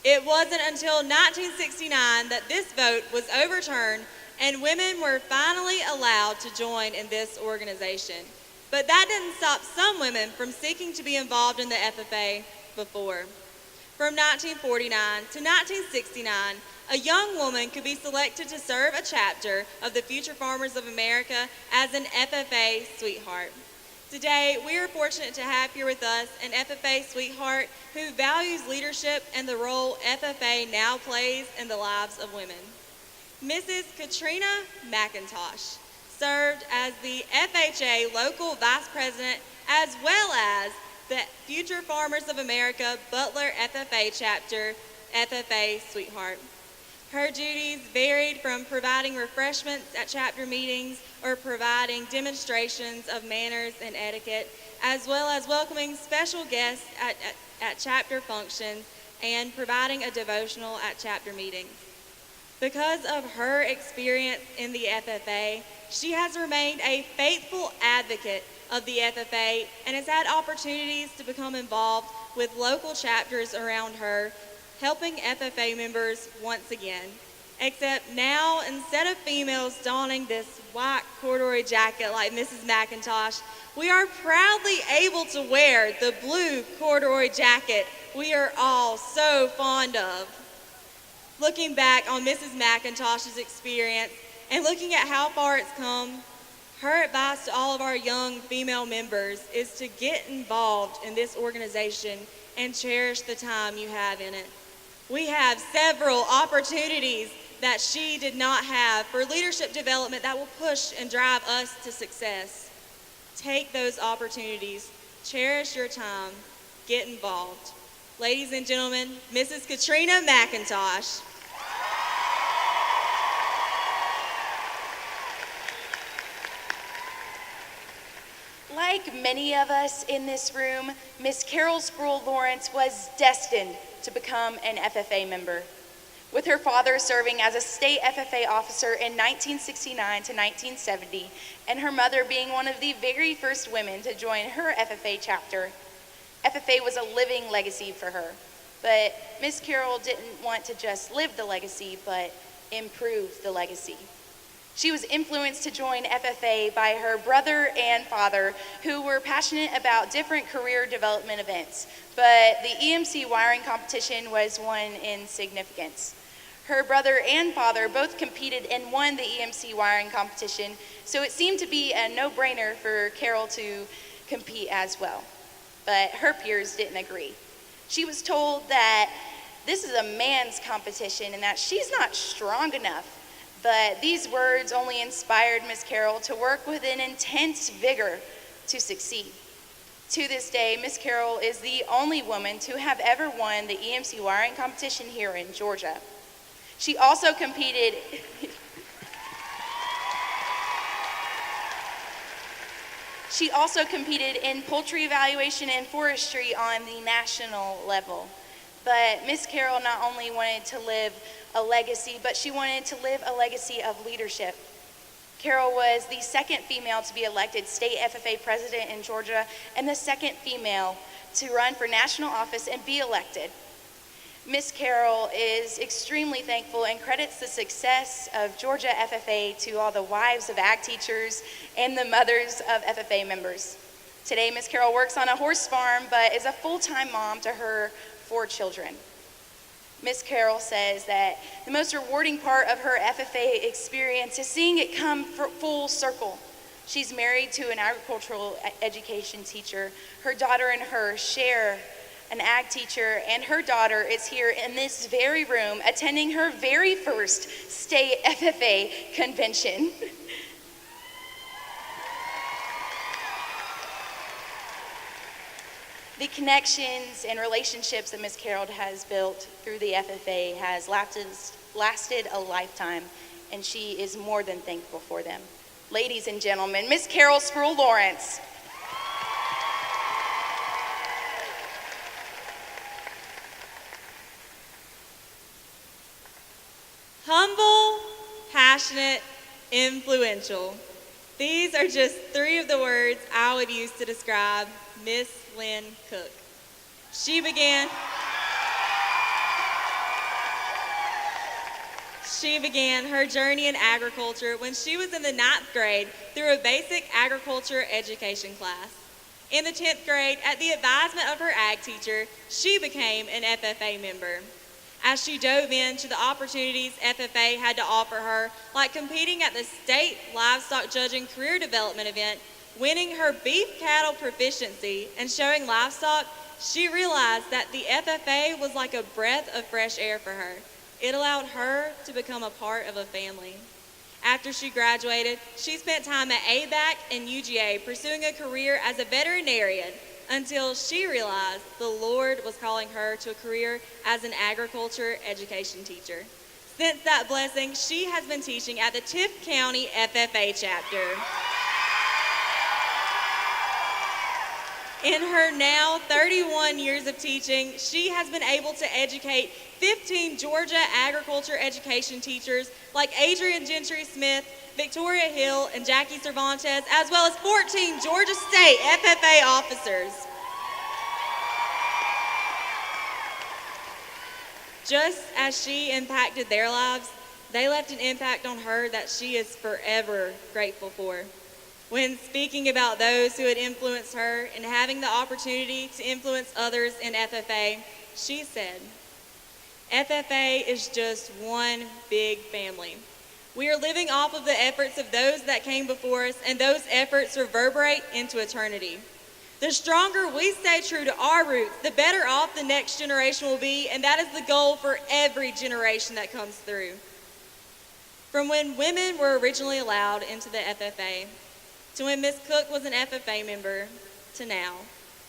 It wasn't until 1969 that this vote was overturned and women were finally allowed to join in this organization. But that didn't stop some women from seeking to be involved in the FFA before. From 1949 to 1969, a young woman could be selected to serve a chapter of the Future Farmers of America as an FFA sweetheart. Today, we are fortunate to have here with us an FFA sweetheart who values leadership and the role FFA now plays in the lives of women. Mrs. Katrina McIntosh served as the FHA local vice president as well as the Future Farmers of America Butler FFA chapter FFA sweetheart. Her duties varied from providing refreshments at chapter meetings or providing demonstrations of manners and etiquette, as well as welcoming special guests at chapter functions and providing a devotional at chapter meetings. Because of her experience in the FFA, she has remained a faithful advocate of the FFA and has had opportunities to become involved with local chapters around her, helping FFA members once again. Except now, instead of females donning this white corduroy jacket like Mrs. McIntosh, we are proudly able to wear the blue corduroy jacket we are all so fond of. Looking back on Mrs. McIntosh's experience and looking at how far it's come, her advice to all of our young female members is to get involved in this organization and cherish the time you have in it. We have several opportunities that she did not have for leadership development that will push and drive us to success. Take those opportunities, cherish your time, get involved. Ladies and gentlemen, Mrs. Katrina McIntosh. Like many of us in this room, Miss Carol Sproul Lawrence was destined to become an FFA member. With her father serving as a state FFA officer in 1969 to 1970, and her mother being one of the very first women to join her FFA chapter, FFA was a living legacy for her. But Miss Carol didn't want to just live the legacy, but improve the legacy. She was influenced to join FFA by her brother and father, who were passionate about different career development events, but the EMC wiring competition was one in significance. Her brother and father both competed and won the EMC wiring competition, so it seemed to be a no-brainer for Carol to compete as well. But her peers didn't agree. She was told that this is a man's competition and that she's not strong enough. But these words only inspired Miss Carol to work with an intense vigor to succeed. To this day, Miss Carol is the only woman to have ever won the EMC wiring competition here in Georgia. She also competed in poultry evaluation and forestry on the national level. But Miss Carol not only wanted to live a legacy, but she wanted to live a legacy of leadership. Carol was the second female to be elected state FFA president in Georgia and the second female to run for national office and be elected. Miss Carol is extremely thankful and credits the success of Georgia FFA to all the wives of ag teachers and the mothers of FFA members. Today, Miss Carol works on a horse farm, but is a full-time mom to her 4 children. Miss Carol says that the most rewarding part of her FFA experience is seeing it come full circle. She's married to an agricultural education teacher. Her daughter and her share an ag teacher, and her daughter is here in this very room attending her very first state FFA convention. The connections and relationships that Miss Carol has built through the FFA has lasted a lifetime, and she is more than thankful for them. Ladies and gentlemen, Miss Carol Sproul Lawrence. Humble, passionate, influential. These are just 3 of the words I would use to describe Miss Lynn Cook. She began her journey in agriculture when she was in the 9th grade through a basic agriculture education class. In the 10th grade, at the advisement of her ag teacher, she became an FFA member. As she dove into the opportunities FFA had to offer her, like competing at the state livestock judging career development event, winning her beef cattle proficiency, and showing livestock, she realized that the FFA was like a breath of fresh air for her. It allowed her to become a part of a family. After she graduated, she spent time at ABAC and UGA pursuing a career as a veterinarian until she realized the Lord was calling her to a career as an agriculture education teacher. Since that blessing, she has been teaching at the Tift County FFA chapter. In her now 31 years of teaching, she has been able to educate 15 Georgia agriculture education teachers like Adrian Gentry Smith, Victoria Hill, and Jackie Cervantes, as well as 14 Georgia State FFA officers. Just as she impacted their lives, they left an impact on her that she is forever grateful for. When speaking about those who had influenced her and having the opportunity to influence others in FFA, she said, FFA is just one big family. We are living off of the efforts of those that came before us, and those efforts reverberate into eternity. The stronger we stay true to our roots, the better off the next generation will be, and that is the goal for every generation that comes through. From when women were originally allowed into the FFA, to when Ms. Cook was an FFA member, to now,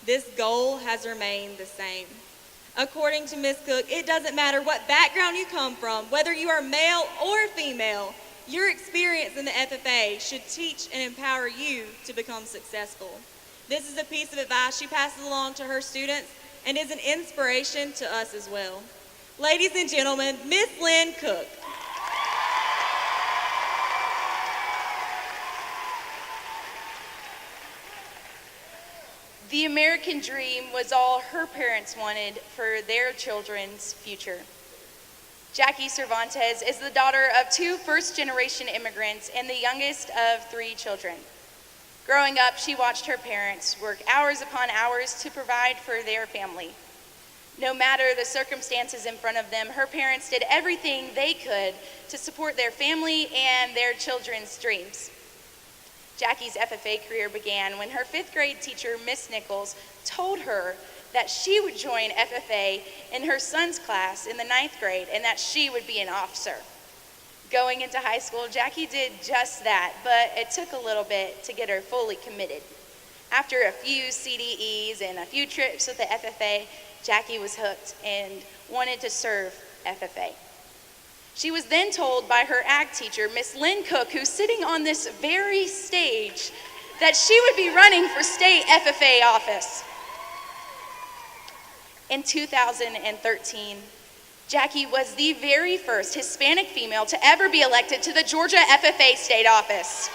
this goal has remained the same. According to Ms. Cook, it doesn't matter what background you come from, whether you are male or female, your experience in the FFA should teach and empower you to become successful. This is a piece of advice she passes along to her students and is an inspiration to us as well. Ladies and gentlemen, Miss Lynn Cook. The American dream was all her parents wanted for their children's future. Jackie Cervantes is the daughter of 2 first-generation immigrants and the youngest of 3 children. Growing up, she watched her parents work hours upon hours to provide for their family. No matter the circumstances in front of them, her parents did everything they could to support their family and their children's dreams. Jackie's FFA career began when her 5th grade teacher, Miss Nichols, told her that she would join FFA in her son's class in the 9th grade and that she would be an officer. Going into high school, Jackie did just that, but it took a little bit to get her fully committed. After a few CDEs and a few trips with the FFA, Jackie was hooked and wanted to serve FFA. She was then told by her ag teacher, Miss Lynn Cook, who's sitting on this very stage, that she would be running for state FFA office. In 2013, Jackie was the very first Hispanic female to ever be elected to the Georgia FFA state office.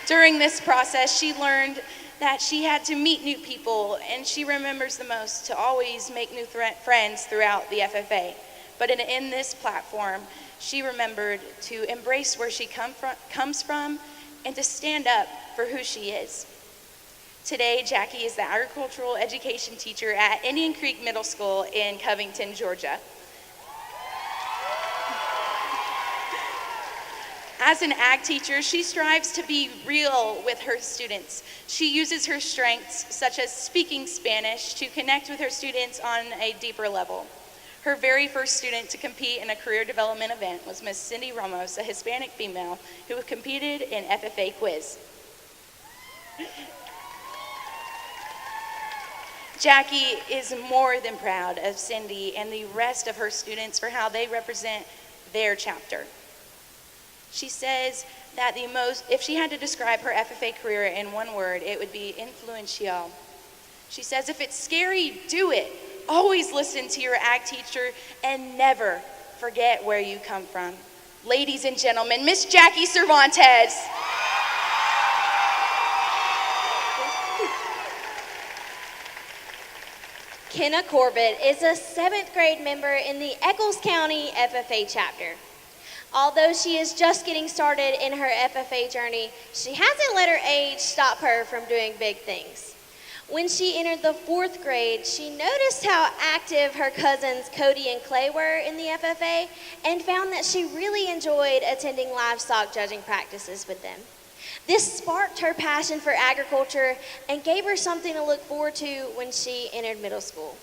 During this process, she learned that she had to meet new people, and she remembers the most to always make new friends throughout the FFA. But in this platform, she remembered to embrace where she comes from and to stand up for who she is. Today, Jackie is the agricultural education teacher at Indian Creek Middle School in Covington, Georgia. As an ag teacher, she strives to be real with her students. She uses her strengths, such as speaking Spanish, to connect with her students on a deeper level. Her very first student to compete in a career development event was Miss Cindy Ramos, a Hispanic female who competed in FFA quiz. Jackie is more than proud of Cindy and the rest of her students for how they represent their chapter. She says that if she had to describe her FFA career in one word, it would be influential. She says, if it's scary, do it. Always listen to your ag teacher and never forget where you come from. Ladies and gentlemen, Miss Jackie Cervantes. Kenna Corbett is a 7th grade member in the Eccles County FFA chapter. Although she is just getting started in her FFA journey, she hasn't let her age stop her from doing big things. When she entered the 4th grade, she noticed how active her cousins Cody and Clay were in the FFA and found that she really enjoyed attending livestock judging practices with them. This sparked her passion for agriculture and gave her something to look forward to when she entered middle school.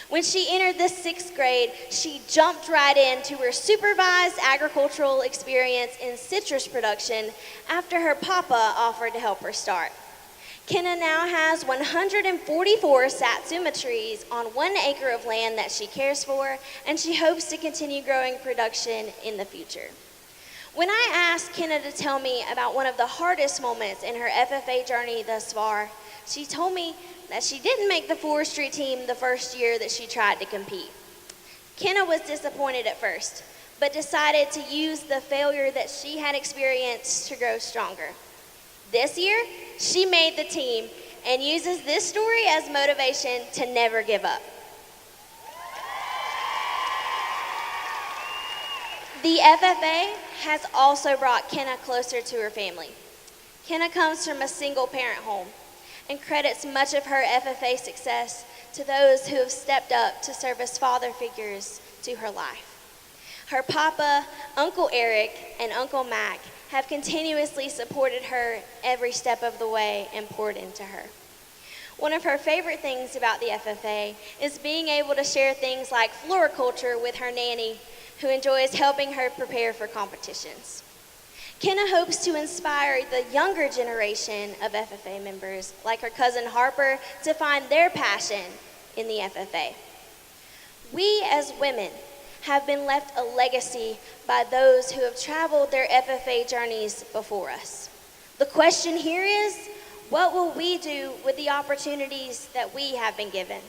When she entered the 6th grade, she jumped right into her supervised agricultural experience in citrus production after her papa offered to help her start. Kenna now has 144 satsuma trees on 1 acre of land that she cares for, and she hopes to continue growing production in the future. When I asked Kenna to tell me about one of the hardest moments in her FFA journey thus far, she told me that she didn't make the forestry team the first year that she tried to compete. Kenna was disappointed at first, but decided to use the failure that she had experienced to grow stronger. This year, she made the team and uses this story as motivation to never give up. The FFA has also brought Kenna closer to her family. Kenna comes from a single-parent home and credits much of her FFA success to those who have stepped up to serve as father figures to her life. Her papa, Uncle Eric, and Uncle Mac have continuously supported her every step of the way and poured into her. One of her favorite things about the FFA is being able to share things like floriculture with her nanny, who enjoys helping her prepare for competitions. Kenna hopes to inspire the younger generation of FFA members, like her cousin Harper, to find their passion in the FFA. We as women have been left a legacy by those who have traveled their FFA journeys before us. The question here is, what will we do with the opportunities that we have been given?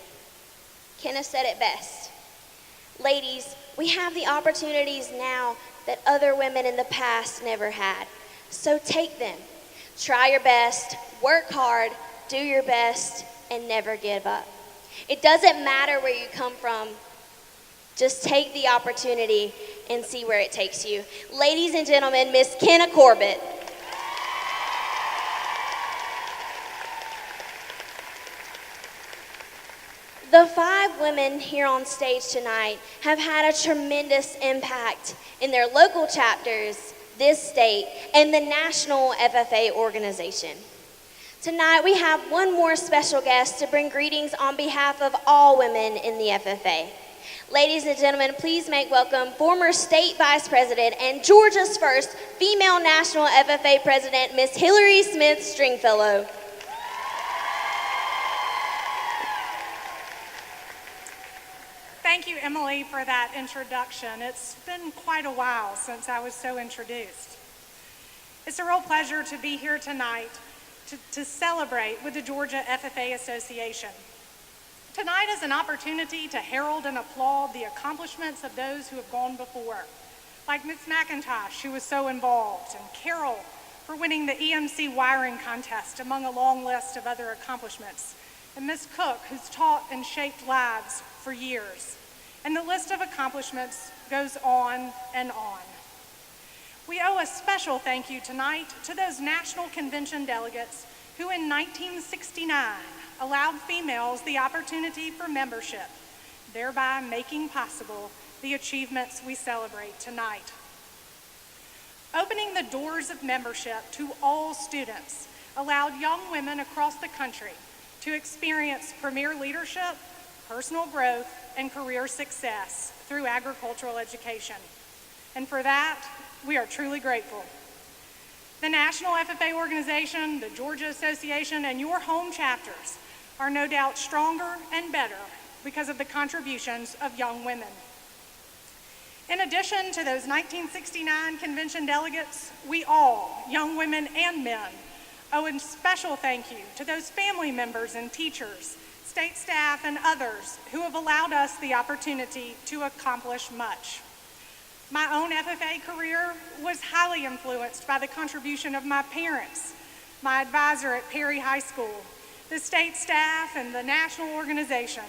Kenna said it best. Ladies, we have the opportunities now that other women in the past never had. So take them. Try your best, work hard, do your best, and never give up. It doesn't matter where you come from. Just take the opportunity and see where it takes you. Ladies and gentlemen, Miss Kenna Corbett. The 5 women here on stage tonight have had a tremendous impact in their local chapters, this state, and the National FFA organization. Tonight we have one more special guest to bring greetings on behalf of all women in the FFA. Ladies and gentlemen, please make welcome former state vice president and Georgia's first female national FFA president, Miss Hillary Smith Stringfellow. Thank you, Emily, for that introduction. It's been quite a while since I was so introduced. It's a real pleasure to be here tonight to celebrate with the Georgia FFA Association. Tonight is an opportunity to herald and applaud the accomplishments of those who have gone before, like Ms. McIntosh, who was so involved, and Carol for winning the EMC wiring contest, among a long list of other accomplishments, and Ms. Cook, who's taught and shaped lives for years. And the list of accomplishments goes on and on. We owe a special thank you tonight to those National Convention delegates who in 1969 allowed females the opportunity for membership, thereby making possible the achievements we celebrate tonight. Opening the doors of membership to all students allowed young women across the country to experience premier leadership, personal growth, and career success through agricultural education. And for that, we are truly grateful. The National FFA organization, the Georgia Association, and your home chapters are no doubt stronger and better because of the contributions of young women. In addition to those 1969 convention delegates, we all, young women and men, owe a special thank you to those family members and teachers, state staff, and others who have allowed us the opportunity to accomplish much. My own FFA career was highly influenced by the contribution of my parents, my advisor at Perry High School, the state staff, and the national organization.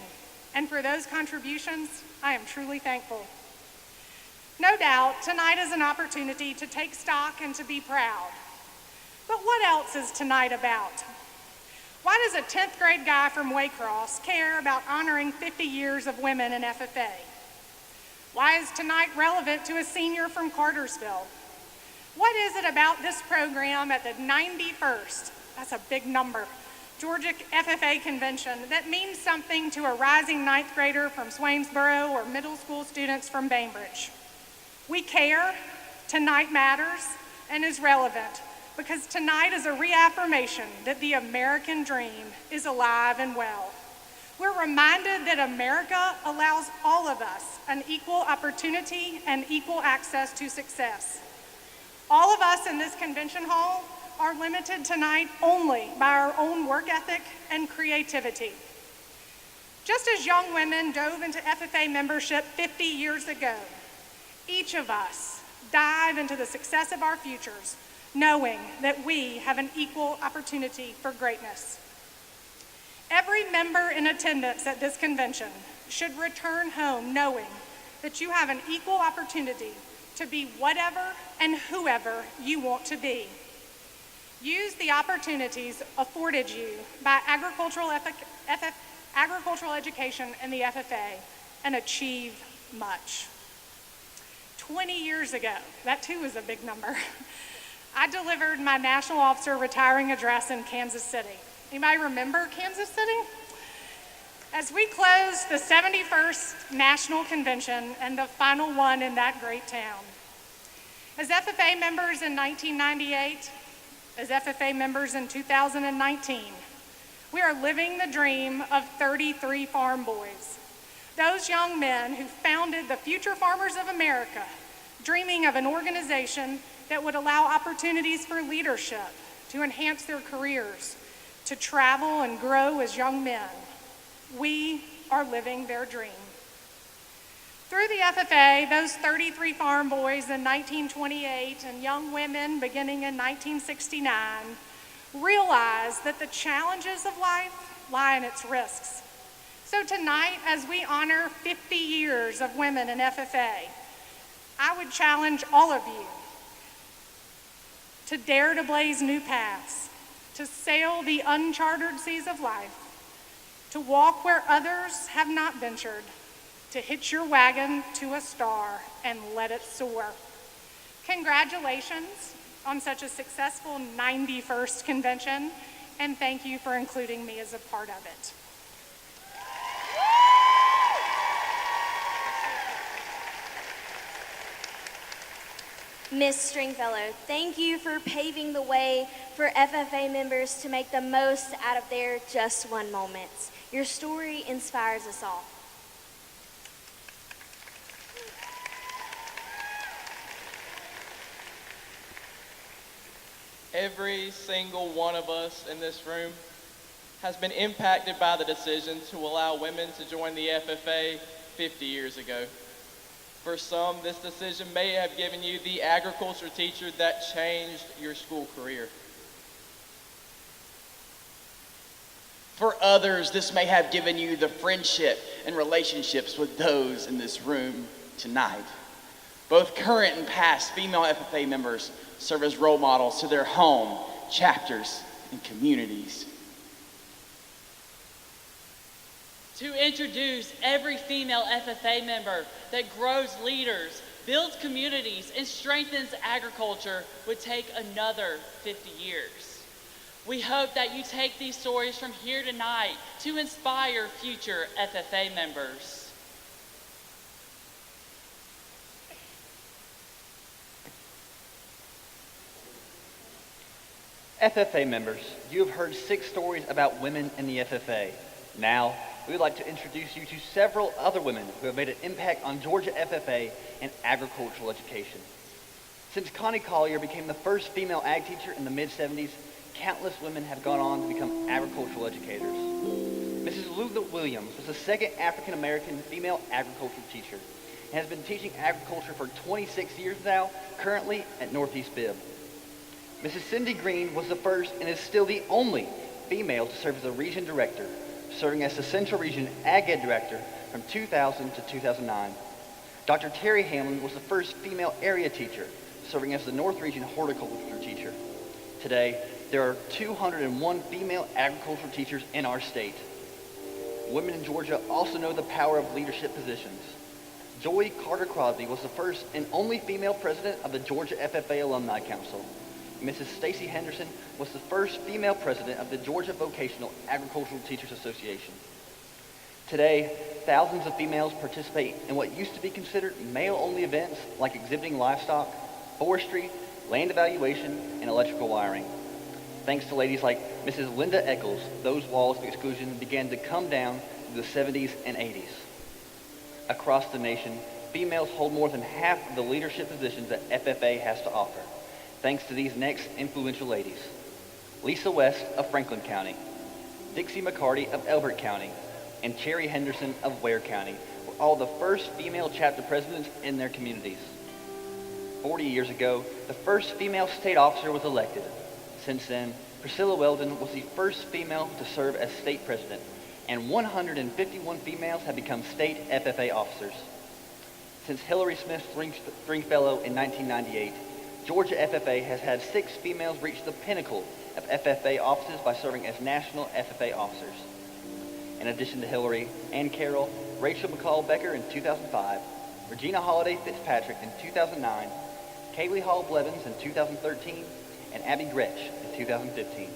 And for those contributions, I am truly thankful. No doubt, tonight is an opportunity to take stock and to be proud. But what else is tonight about? Why does a 10th grade guy from Waycross care about honoring 50 years of women in FFA? Why is tonight relevant to a senior from Cartersville? What is it about this program at the 91st, that's a big number, Georgia FFA Convention that means something to a rising 9th grader from Swainsboro or middle school students from Bainbridge? We care, tonight matters, and is relevant because tonight is a reaffirmation that the American dream is alive and well. We're reminded that America allows all of us an equal opportunity and equal access to success. All of us in this convention hall are limited tonight only by our own work ethic and creativity. Just as young women dove into FFA membership 50 years ago, each of us dive into the success of our futures, knowing that we have an equal opportunity for greatness. Every member in attendance at this convention should return home knowing that you have an equal opportunity to be whatever and whoever you want to be. Use the opportunities afforded you by agricultural education and the FFA and achieve much. 20 years ago, that too is a big number, I delivered my National Officer Retiring Address in Kansas City. Anybody remember Kansas City? As we close the 71st National Convention and the final one in that great town. As FFA members in 1998, as FFA members in 2019, we are living the dream of 33 farm boys. Those young men who founded the Future Farmers of America, dreaming of an organization that would allow opportunities for leadership, to enhance their careers, to travel and grow as young men. We are living their dream. Through the FFA, those 33 farm boys in 1928 and young women beginning in 1969 realized that the challenges of life lie in its risks. So tonight, as we honor 50 years of women in FFA, I would challenge all of you to dare to blaze new paths, to sail the uncharted seas of life, to walk where others have not ventured, to hitch your wagon to a star and let it soar. Congratulations on such a successful 91st convention, and thank you for including me as a part of it. Ms. Stringfellow, thank you for paving the way for FFA members to make the most out of their just one moments. Your story inspires us all. Every single one of us in this room has been impacted by the decision to allow women to join the FFA 50 years ago. For some, this decision may have given you the agriculture teacher that changed your school career. For others, this may have given you the friendship and relationships with those in this room tonight. Both current and past female FFA members serve as role models to their home, chapters, and communities. To introduce every female FFA member that grows leaders, builds communities, and strengthens agriculture would take another 50 years. We hope that you take these stories from here tonight to inspire future FFA members. FFA members, you have heard 6 stories about women in the FFA. Now, we would like to introduce you to several other women who have made an impact on Georgia FFA and agricultural education. Since Connie Collier became the first female ag teacher in the mid-70s, countless women have gone on to become agricultural educators. Mrs. Luther Williams was the second African-American female agricultural teacher and has been teaching agriculture for 26 years now, currently at Northeast Bibb. Mrs. Cindy Green was the first and is still the only female to serve as a region director, serving as the Central Region Ag Ed Director from 2000 to 2009. Dr. Terry Hamlin was the first female area teacher, serving as the North Region Horticulture teacher. Today, there are 201 female agricultural teachers in our state. Women in Georgia also know the power of leadership positions. Joy Carter Crosby was the first and only female president of the Georgia FFA Alumni Council. Mrs. Stacy Henderson was the first female president of the Georgia Vocational Agricultural Teachers Association. Today, thousands of females participate in what used to be considered male-only events like exhibiting livestock, forestry, land evaluation, and electrical wiring. Thanks to ladies like Mrs. Linda Eccles, those walls of exclusion began to come down through the 70s and 80s. Across the nation, females hold more than half of the leadership positions that FFA has to offer, thanks to these next influential ladies. Lisa West of Franklin County, Dixie McCarty of Elbert County, and Cherry Henderson of Ware County were all the first female chapter presidents in their communities. 40 years ago, the first female state officer was elected. Since then, Priscilla Weldon was the first female to serve as state president, and 151 females have become state FFA officers. Since Hillary Smith Stringfellow in 1998, Georgia FFA has had 6 females reach the pinnacle of FFA offices by serving as national FFA officers. In addition to Hillary, Ann Carroll, Rachel McCall Becker in 2005, Regina Holiday Fitzpatrick in 2009, Kaylee Hall Blevins in 2013, and Abby Gretsch in 2015.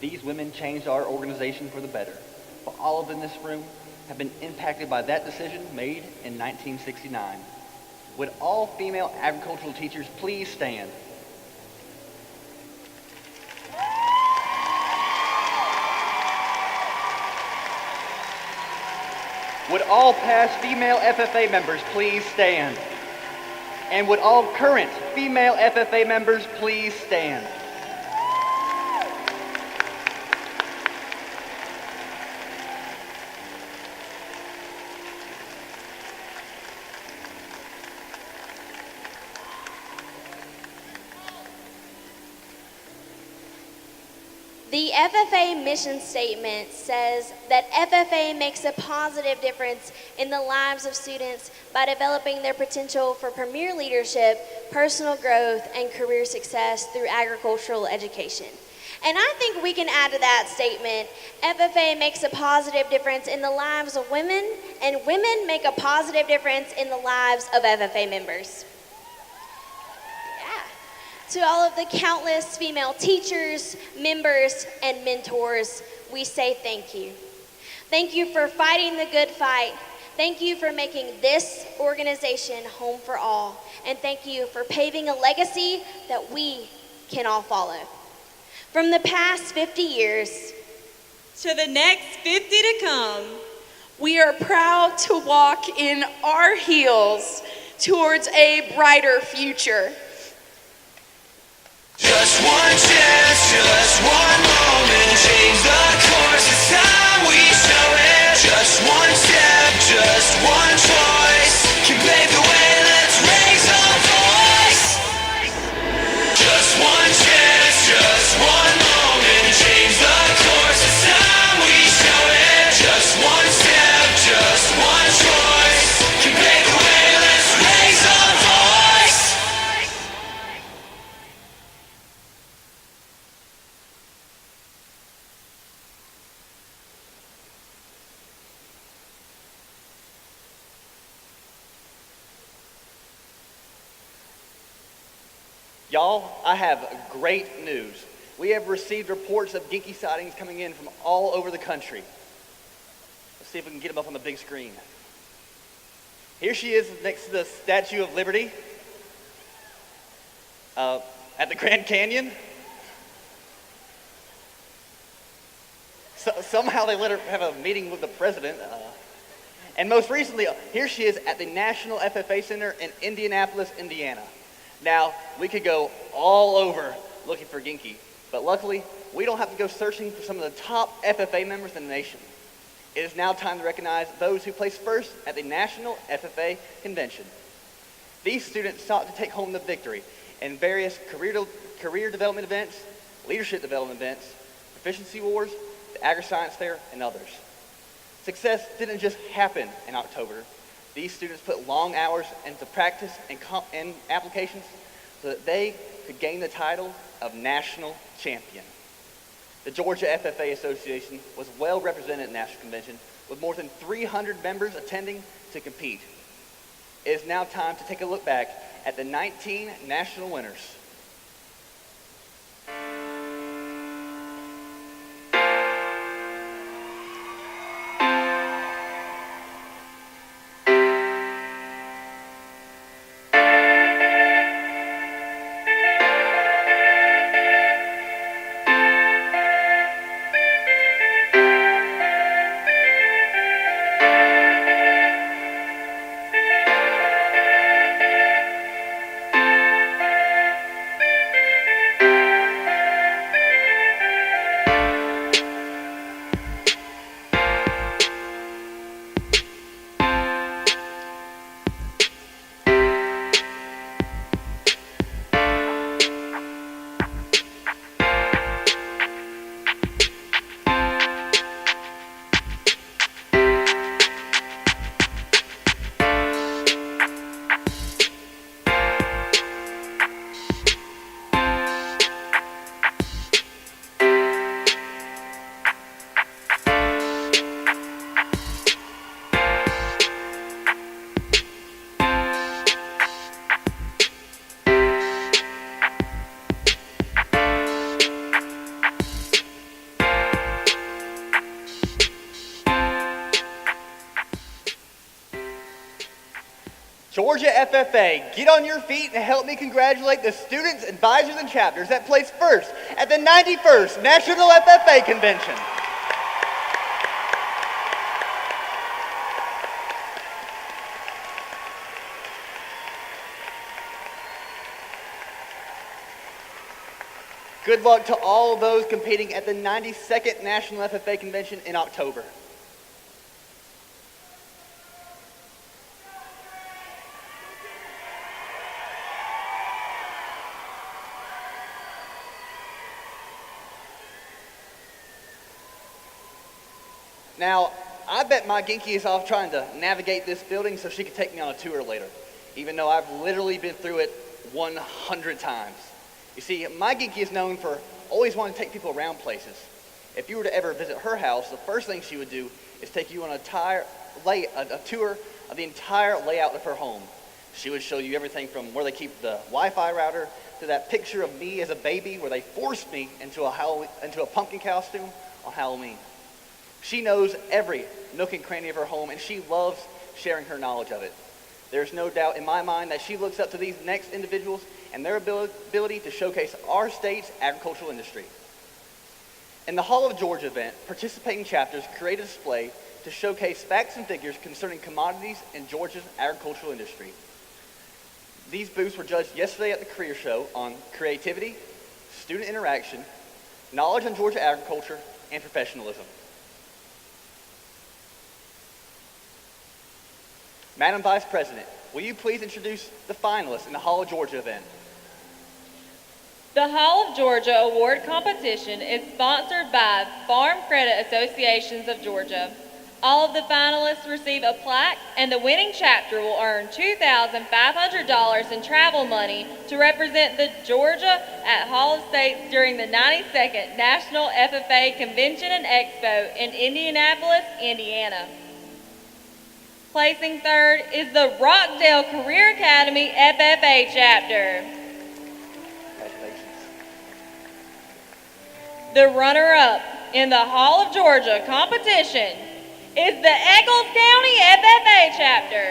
These women changed our organization for the better. But all of them in this room have been impacted by that decision made in 1969. Would all female agricultural teachers please stand? Would all past female FFA members please stand? And would all current female FFA members please stand? The FFA mission statement says that FFA makes a positive difference in the lives of students by developing their potential for premier leadership, personal growth, and career success through agricultural education. And I think we can add to that statement, FFA makes a positive difference in the lives of women, and women make a positive difference in the lives of FFA members. To all of the countless female teachers, members, and mentors, we say thank you. Thank you for fighting the good fight. Thank you for making this organization home for all. And thank you for paving a legacy that we can all follow. From the past 50 years to the next 50 to come, we are proud to walk in our heels towards a brighter future. Just one chance, just one moment, change the course, it's time we show it. Just one step, just one choice, can pave the way, let's raise our voice. Just one chance, just one moment, change the course, it's time we show it. Just one step, just one choice, can pave the way, let's raise our voice. Y'all, I have great news. We have received reports of Ginky sightings coming in from all over the country. Let's see if we can get them up on the big screen. Here she is next to the Statue of Liberty at the Grand Canyon. Somehow they let her have a meeting with the president. And most recently, here she is at the National FFA Center in Indianapolis, Indiana. Now, we could go all over looking for Ginky, but luckily, we don't have to go searching for some of the top FFA members in the nation. It is now time to recognize those who placed first at the National FFA Convention. These students sought to take home the victory in various career development events, leadership development events, proficiency wars, the agri-science fair, and others. Success didn't just happen in October. These students put long hours into practice and applications so that they could gain the title of national champion. The Georgia FFA Association was well represented at the National Convention with more than 300 members attending to compete. It is now time to take a look back at the 19 national winners. Georgia FFA, get on your feet and help me congratulate the students, advisors, and chapters that placed first at the 91st National FFA Convention. Good luck to all those competing at the 92nd National FFA Convention in October. Now, I bet my Ginky is off trying to navigate this building so she can take me on a tour later, even though I've literally been through it 100 times. You see, my Ginky is known for always wanting to take people around places. If you were to ever visit her house, the first thing she would do is take you on a tour of the entire layout of her home. She would show you everything from where they keep the Wi-Fi router to that picture of me as a baby where they forced me into a pumpkin costume on Halloween. She knows every nook and cranny of her home, and she loves sharing her knowledge of it. There's no doubt in my mind that she looks up to these next individuals and their ability to showcase our state's agricultural industry. In the Hall of Georgia event, participating chapters create a display to showcase facts and figures concerning commodities in Georgia's agricultural industry. These booths were judged yesterday at the Career Show on creativity, student interaction, knowledge on Georgia agriculture, and professionalism. Madam Vice President, will you please introduce the finalists in the Hall of Georgia event? The Hall of Georgia Award Competition is sponsored by Farm Credit Associations of Georgia. All of the finalists receive a plaque, and the winning chapter will earn $2,500 in travel money to represent the Georgia at Hall of States during the 92nd National FFA Convention and Expo in Indianapolis, Indiana. Placing third is the Rockdale Career Academy FFA chapter. The runner-up in the Hall of Georgia competition is the Eccles County FFA chapter.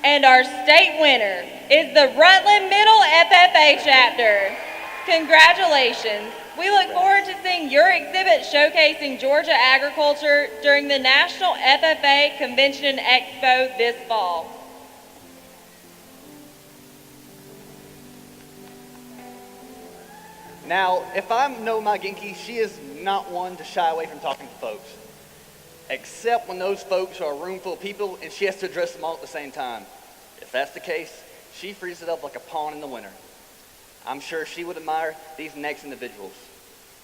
And our state winner is the Rutland Middle FFA chapter. Congratulations. We look forward to seeing your exhibit showcasing Georgia agriculture during the National FFA Convention and Expo this fall. Now, if I know my Ginky, she is not one to shy away from talking to folks, except when those folks are a room full of people and she has to address them all at the same time. If that's the case, she frees it up like a pawn in the winter. I'm sure she would admire these next individuals.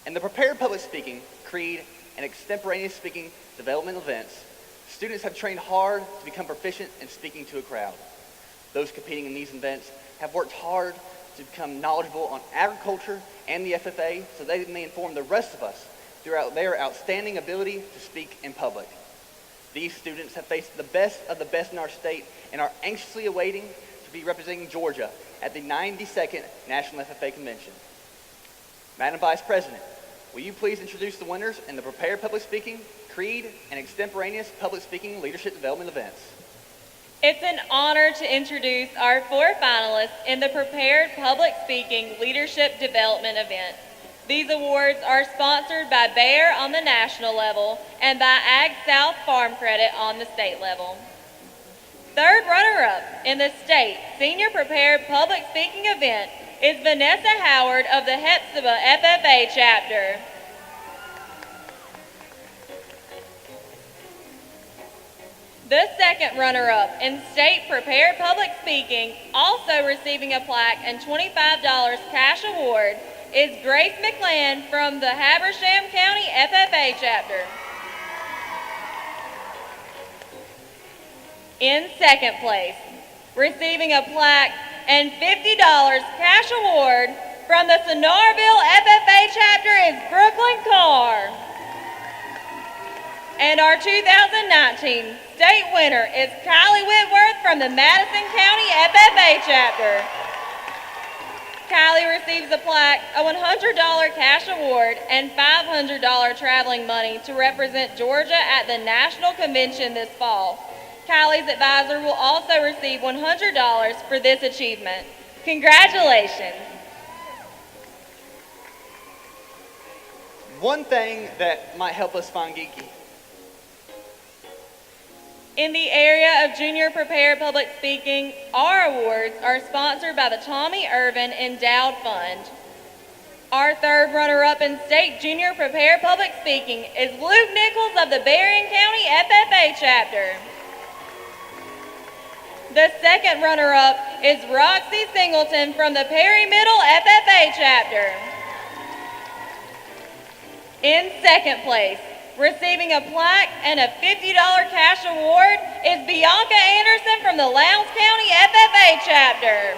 In the prepared public speaking, creed, and extemporaneous speaking development events, students have trained hard to become proficient in speaking to a crowd. Those competing in these events have worked hard to become knowledgeable on agriculture and the FFA so they may inform the rest of us throughout their outstanding ability to speak in public. These students have faced the best of the best in our state and are anxiously awaiting to be representing Georgia at the 92nd National FFA Convention. Madam Vice President, will you please introduce the winners in the prepared public speaking, creed, and extemporaneous public speaking leadership development events? It's an honor to introduce our 4 finalists in the Prepared Public Speaking Leadership Development event. These awards are sponsored by Bayer on the national level and by Ag South Farm Credit on the state level. Third runner-up in the state Senior Prepared Public Speaking event is Vanessa Howard of the Hepzibah FFA chapter. The second runner-up in State Prepared Public Speaking, also receiving a plaque and $25 cash award, is Grace McLean from the Habersham County FFA chapter. In second place, receiving a plaque and $50 cash award from the Sonarville FFA chapter is Brooklyn Carr. And our 2019 state winner is Kylie Whitworth from the Madison County FFA chapter. Kylie receives a plaque, a $100 cash award, and $500 traveling money to represent Georgia at the National Convention this fall. Kylie's advisor will also receive $100 for this achievement. Congratulations. One thing that might help us find geeky. In the area of junior prepared public speaking, our awards are sponsored by the Tommy Irvin Endowed Fund. Our third runner-up in state junior prepared public speaking is Luke Nichols of the Berrien County FFA chapter. The second runner-up is Roxy Singleton from the Perry Middle FFA chapter. In second place, receiving a plaque and a $50 cash award is Bianca Anderson from the Lowndes County FFA chapter.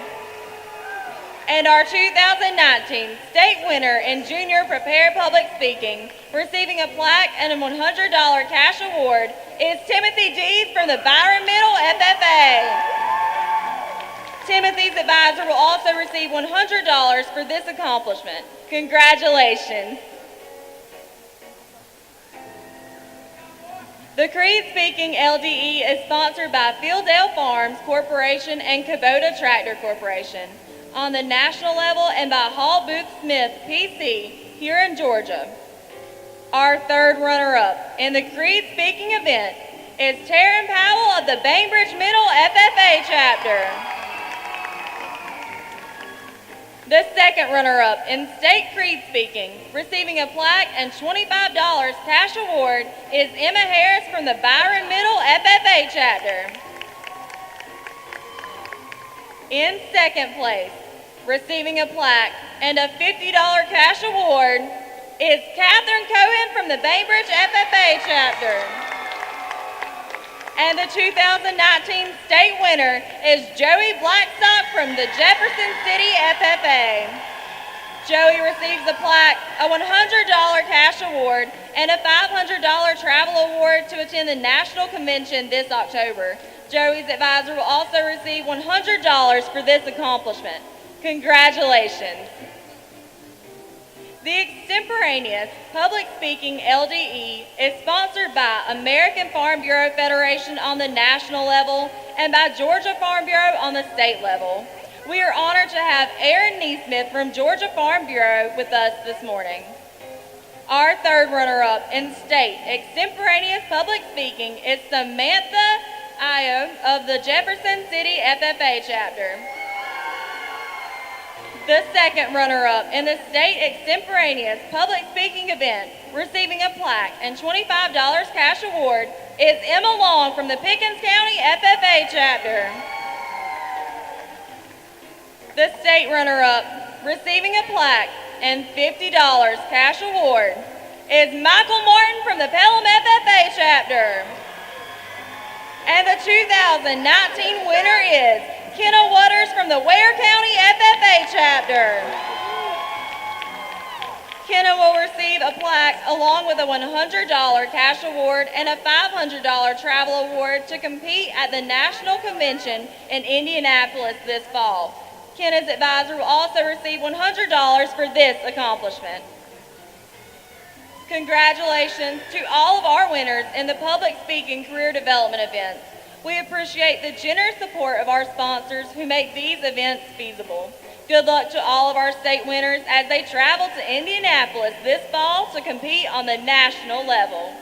And our 2019 state winner in junior prepared public speaking, receiving a plaque and a $100 cash award, is Timothy Dees from the Byron Middle FFA. Timothy's advisor will also receive $100 for this accomplishment. Congratulations. The Creed Speaking LDE is sponsored by Fieldale Farms Corporation and Kubota Tractor Corporation on the national level and by Hall Booth Smith PC here in Georgia. Our third runner-up in the Creed Speaking event is Taryn Powell of the Bainbridge Middle FFA chapter. The second runner-up in state Creed Speaking, receiving a plaque and $25 cash award, is Emma Harris from the Byron Middle FFA chapter. In second place, receiving a plaque and a $50 cash award, is Catherine Cohen from the Bainbridge FFA chapter. And the 2019 state winner is Joey Blackstock from the Jefferson City FFA. Joey receives a plaque, a $100 cash award, and a $500 travel award to attend the National Convention this October. Joey's advisor will also receive $100 for this accomplishment. Congratulations. The Extemporaneous Public Speaking LDE is sponsored by American Farm Bureau Federation on the national level and by Georgia Farm Bureau on the state level. We are honored to have Aaron Neesmith from Georgia Farm Bureau with us this morning. Our third runner-up in state extemporaneous public speaking is Samantha Io of the Jefferson City FFA chapter. The second runner-up in the state extemporaneous public speaking event, receiving a plaque and $25 cash award, is Emma Long from the Pickens County FFA chapter. The state runner-up, receiving a plaque and $50 cash award, is Michael Martin from the Pelham FFA chapter. And the 2019 winner is Kenna Waters from the Ware County FFA chapter. Kenna will receive a plaque along with a $100 cash award and a $500 travel award to compete at the National Convention in Indianapolis this fall. Kenna's advisor will also receive $100 for this accomplishment. Congratulations to all of our winners in the public speaking career development events. We appreciate the generous support of our sponsors who make these events feasible. Good luck to all of our state winners as they travel to Indianapolis this fall to compete on the national level.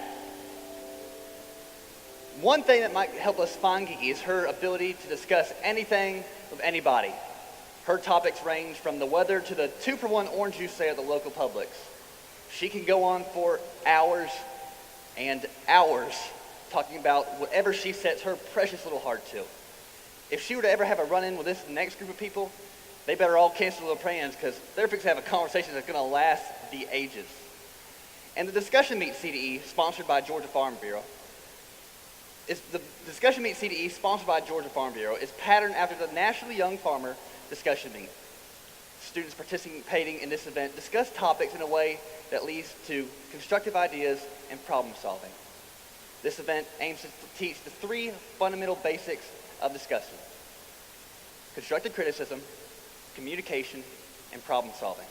One thing that might help us find geeky is her ability to discuss anything with anybody. Her topics range from the weather to the 2-for-1 orange juice sale at the local Publix. She can go on for hours and hours talking about whatever she sets her precious little heart to. If she were to ever have a run-in with this next group of people, they better all cancel their plans because they're fixing to have a conversation that's going to last the ages. And the Discussion Meet CDE, sponsored by Georgia Farm Bureau, is patterned after the National Young Farmer Discussion Meet. Students participating in this event discuss topics in a way that leads to constructive ideas and problem solving. This event aims to teach the 3 fundamental basics of discussion: constructive criticism, communication, and problem solving.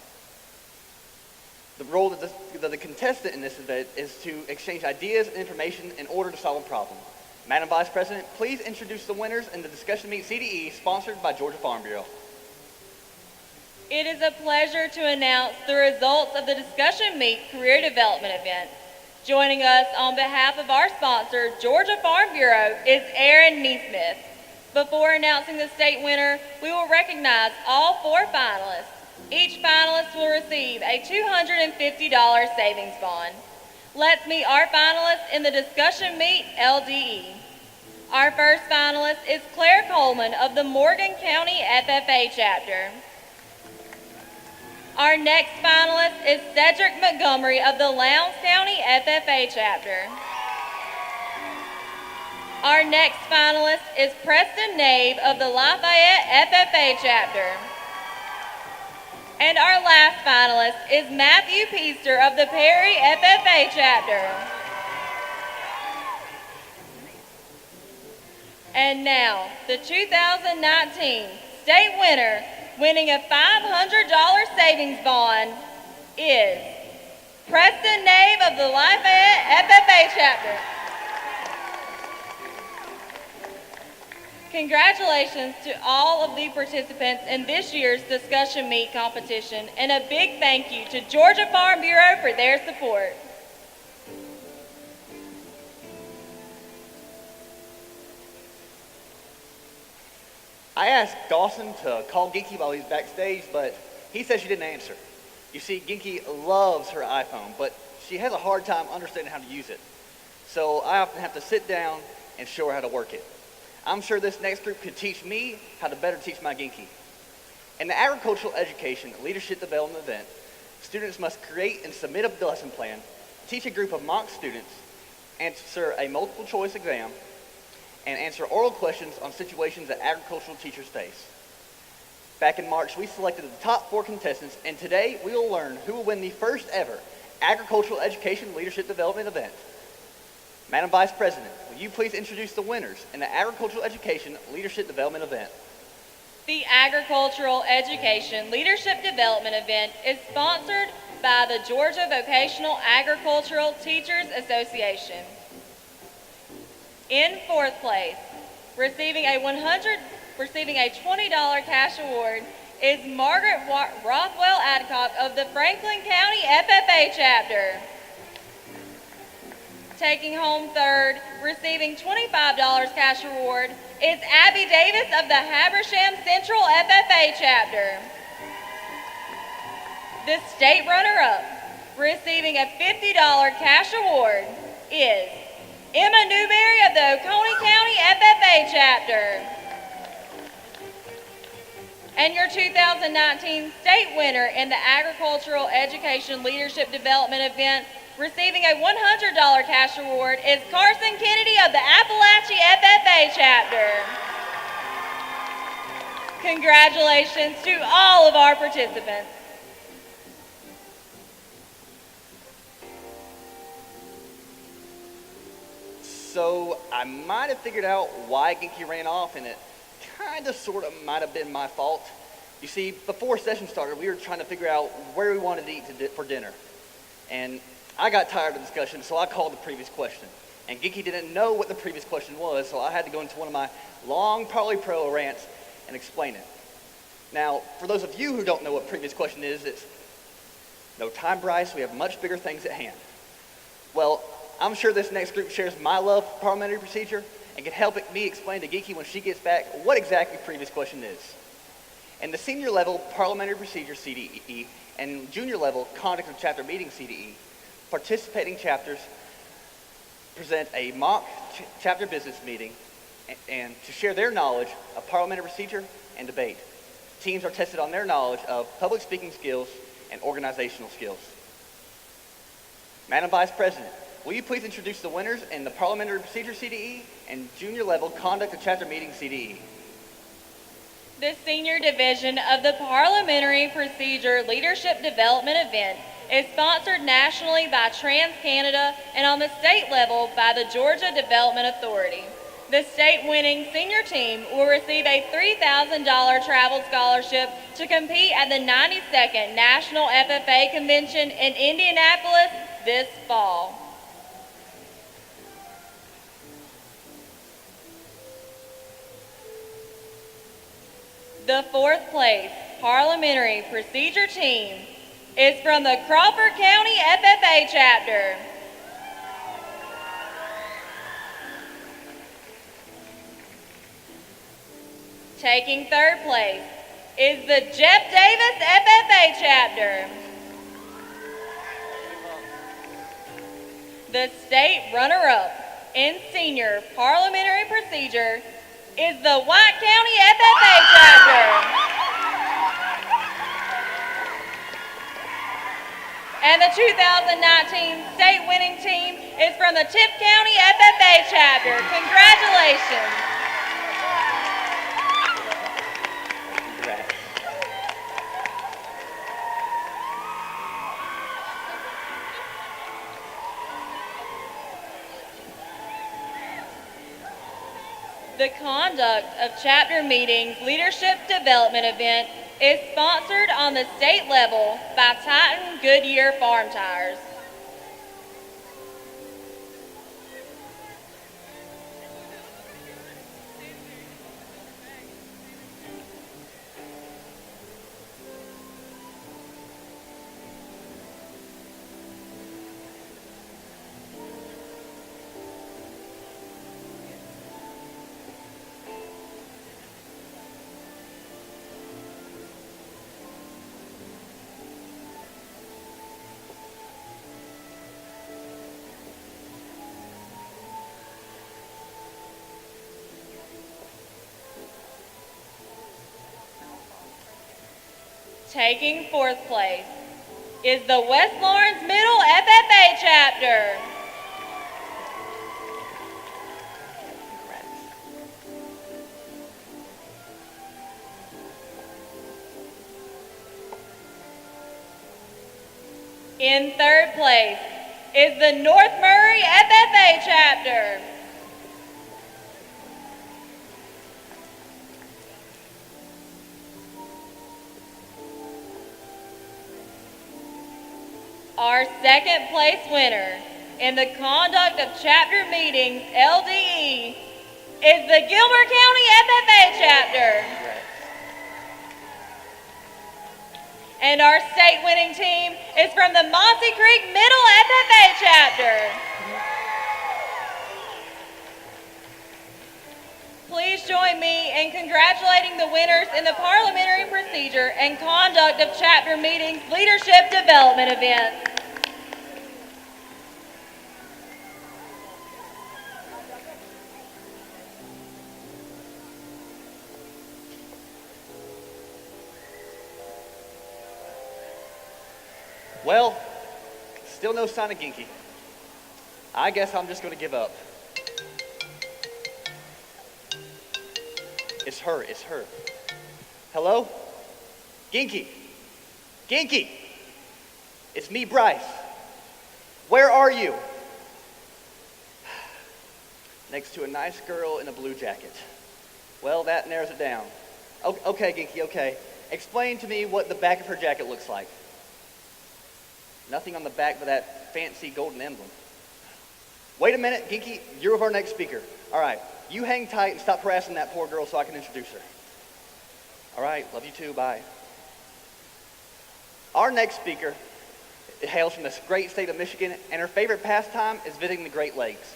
The role of the contestant in this event is to exchange ideas and information in order to solve a problem. Madam Vice President, please introduce the winners in the discussion meet CDE sponsored by Georgia Farm Bureau. It is a pleasure to announce the results of the Discussion Meet Career Development event. Joining us on behalf of our sponsor, Georgia Farm Bureau, is Aaron Neesmith. Before announcing the state winner, we will recognize all 4 finalists. Each finalist will receive a $250 savings bond. Let's meet our finalists in the Discussion Meet LDE. Our first finalist is Claire Coleman of the Morgan County FFA chapter. Our next finalist is Cedric Montgomery of the Lowndes County FFA chapter. Our next finalist is Preston Nave of the Lafayette FFA chapter. And our last finalist is Matthew Peaster of the Perry FFA chapter. And now, the 2019 state winner, winning a $500 savings bond, is Preston Nave of the Lafayette FFA chapter. Congratulations to all of the participants in this year's discussion meet competition, and a big thank you to Georgia Farm Bureau for their support. I asked Dawson to call Ginky while he's backstage, but he said she didn't answer. You see, Ginky loves her iPhone, but she has a hard time understanding how to use it. So I often have to sit down and show her how to work it. I'm sure this next group could teach me how to better teach my Ginky. In the Agricultural Education Leadership Development event, students must create and submit a lesson plan, teach a group of mock students, answer a multiple choice exam, and answer oral questions on situations that agricultural teachers face. Back in March, we selected the top 4 contestants, and today we will learn who will win the first ever Agricultural Education Leadership Development event. Madam Vice President, will you please introduce the winners in the Agricultural Education Leadership Development event? The Agricultural Education Leadership Development event is sponsored by the Georgia Vocational Agricultural Teachers Association. In 4th place, receiving a $20 cash award, is Margaret Rothwell Adcock of the Franklin County FFA chapter. Taking home 3rd, receiving $25 cash award, is Abby Davis of the Habersham Central FFA chapter. The state runner-up, receiving a $50 cash award, is Emma Newberry of the Oconee County FFA chapter. And your 2019 state winner in the Agricultural Education Leadership Development event, receiving a $100 cash award, is Carson Kennedy of the Appalachia FFA chapter. Congratulations to all of our participants. So I might have figured out why Ginky ran off, and it kind of sort of might have been my fault. You see, before session started, we were trying to figure out where we wanted to eat for dinner. And I got tired of the discussion, so I called the previous question. And Ginky didn't know what the previous question was, so I had to go into one of my long Parley Pro rants and explain it. Now, for those of you who don't know what previous question is, it's no time, Bryce, we have much bigger things at hand. Well, I'm sure this next group shares my love for parliamentary procedure and can help me explain to Ginky when she gets back what exactly previous question is. In the senior level parliamentary procedure CDE and junior level conduct of chapter meeting CDE, participating chapters present a mock chapter business meeting and to share their knowledge of parliamentary procedure and debate. Teams are tested on their knowledge of public speaking skills and organizational skills. Madam Vice President, will you please introduce the winners in the Parliamentary Procedure CDE and Junior Level Conduct of Chapter Meeting CDE? The senior division of the Parliamentary Procedure Leadership Development event is sponsored nationally by TransCanada and on the state level by the Georgia Development Authority. The state-winning senior team will receive a $3,000 travel scholarship to compete at the 92nd National FFA Convention in Indianapolis this fall. The fourth place parliamentary procedure team is from the Crawford County FFA chapter. Taking third place is the Jeff Davis FFA chapter. The state runner-up in senior parliamentary procedure is the White County FFA chapter. And the 2019 state winning team is from the Tipp County FFA chapter. Congratulations. The conduct of chapter meetings leadership development event is sponsored on the state level by Titan Goodyear Farm Tires. Taking fourth place is the West Lawrence Middle FFA chapter. In third place is the North Murray FFA chapter. Our second place winner in the conduct of chapter meetings LDE is the Gilbert County FFA chapter. And our state winning team is from the Mossy Creek Middle FFA chapter. Please join me in congratulating the winners in the parliamentary procedure and conduct of chapter meetings leadership development event. Well, still no sign of Ginky. I guess I'm just going to give up. It's her, it's her. Hello? Ginky. Ginky. It's me, Bryce. Where are you? Next to a nice girl in a blue jacket. Well, that narrows it down. Okay, Ginky, okay. Explain to me what the back of her jacket looks like. Nothing on the back but that fancy golden emblem. Wait a minute, Ginky, you're our next speaker. All right, you hang tight and stop harassing that poor girl so I can introduce her. All right, love you too, bye. Our next speaker hails from this great state of Michigan, and her favorite pastime is visiting the Great Lakes.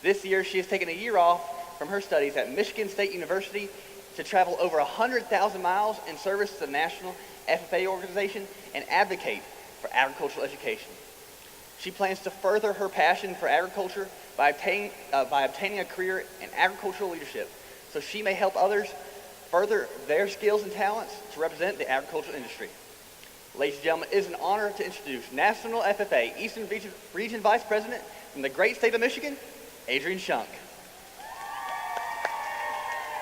This year, she has taken a year off from her studies at Michigan State University to travel over 100,000 miles in service to the National FFA organization and advocate for agricultural education. She plans to further her passion for agriculture by obtaining a career in agricultural leadership so she may help others further their skills and talents to represent the agricultural industry. Ladies and gentlemen, it is an honor to introduce National FFA Eastern Region Vice President from the great state of Michigan, Adrian Schunk.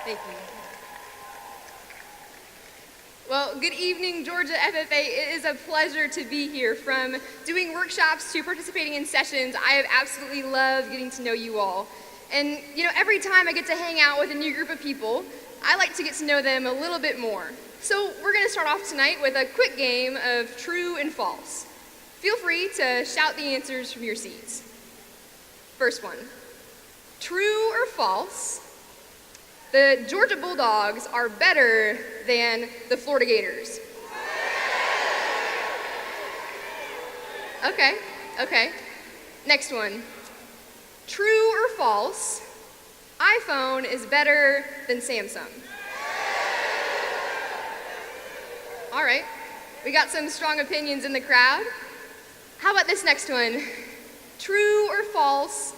Thank you. Well, good evening, Georgia FFA. It is a pleasure to be here. From doing workshops to participating in sessions, I have absolutely loved getting to know you all. And, every time I get to hang out with a new group of people, I like to get to know them a little bit more. So we're going to start off tonight with a quick game of true and false. Feel free to shout the answers from your seats. First one. True or false? the Georgia Bulldogs are better than the Florida Gators. Okay. Next one. True or false, iPhone is better than Samsung. All right, we got some strong opinions in the crowd. How about this next one? True or false,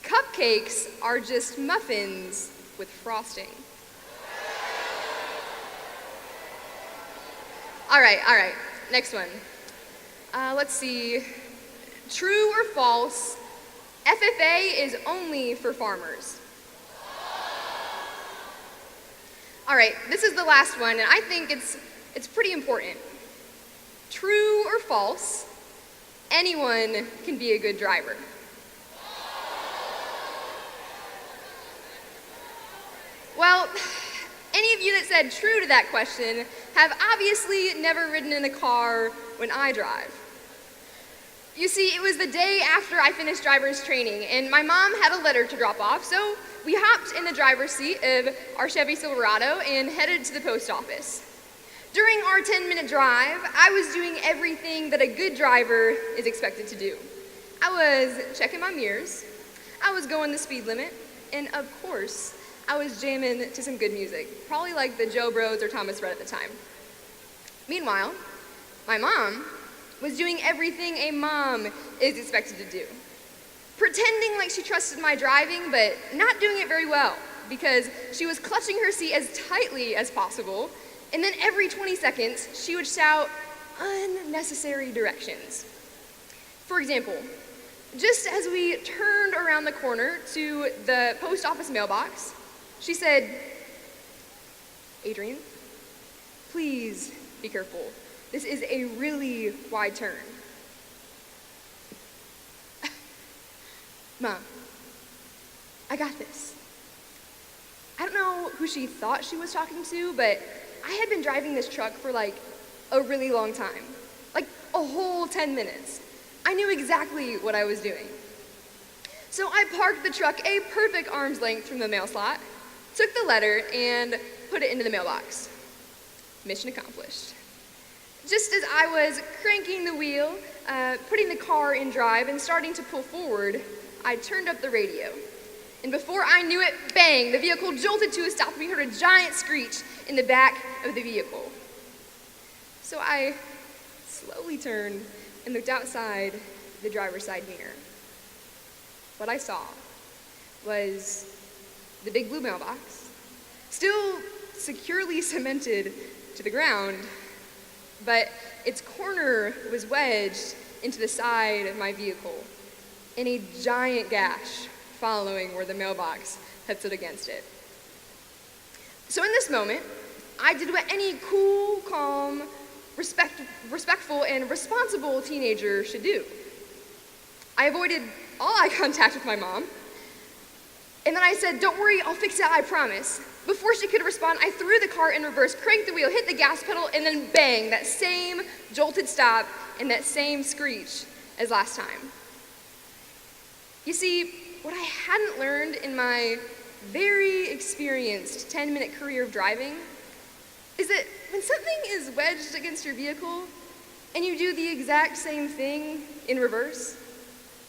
cupcakes are just muffins with frosting. All right, next one. Let's see. True or false, FFA is only for farmers. All right, this is the last one, and I think it's pretty important. True or false, anyone can be a good driver. Well, any of you that said true to that question have obviously never ridden in a car when I drive. You see, it was the day after I finished driver's training, and my mom had a letter to drop off, so we hopped in the driver's seat of our Chevy Silverado and headed to the post office. During our 10-minute drive, I was doing everything that a good driver is expected to do. I was checking my mirrors, I was going the speed limit, and of course, I was jamming to some good music, probably like the Joe Bros or Thomas Rhett at the time. Meanwhile, my mom was doing everything a mom is expected to do. Pretending like she trusted my driving, but not doing it very well, because she was clutching her seat as tightly as possible, and then every 20 seconds, she would shout unnecessary directions. For example, just as we turned around the corner to the post office mailbox, she said, "Adrian, please be careful. This is a really wide turn." Mom, I got this. I don't know who she thought she was talking to, but I had been driving this truck for like a really long time, like a whole 10 minutes. I knew exactly what I was doing. So I parked the truck a perfect arm's length from the mail slot, took the letter, and put it into the mailbox. Mission accomplished. Just as I was cranking the wheel, putting the car in drive, and starting to pull forward, I turned up the radio. And before I knew it, bang, the vehicle jolted to a stop, and we heard a giant screech in the back of the vehicle. So I slowly turned and looked outside the driver's side mirror. What I saw was the big blue mailbox, still securely cemented to the ground, but its corner was wedged into the side of my vehicle, and a giant gash following where the mailbox had stood against it. So in this moment, I did what any cool, calm, respectful, and responsible teenager should do. I avoided all eye contact with my mom, and then I said, "Don't worry, I'll fix it, I promise." Before she could respond, I threw the car in reverse, cranked the wheel, hit the gas pedal, and then bang, that same jolted stop and that same screech as last time. You see, what I hadn't learned in my very experienced 10-minute career of driving is that when something is wedged against your vehicle and you do the exact same thing in reverse,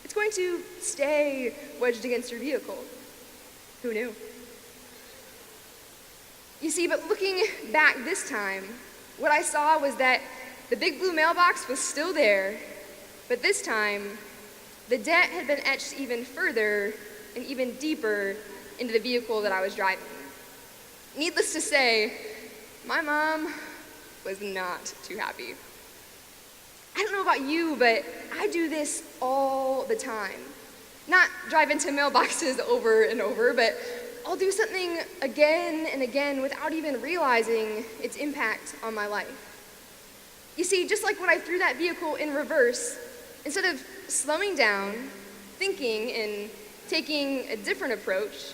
it's going to stay wedged against your vehicle. Who knew? You see, but looking back this time, what I saw was that the big blue mailbox was still there, but this time, the dent had been etched even further and even deeper into the vehicle that I was driving. Needless to say, my mom was not too happy. I don't know about you, but I do this all the time. Not drive into mailboxes over and over, but I'll do something again and again without even realizing its impact on my life. You see, just like when I threw that vehicle in reverse, instead of slowing down, thinking, and taking a different approach,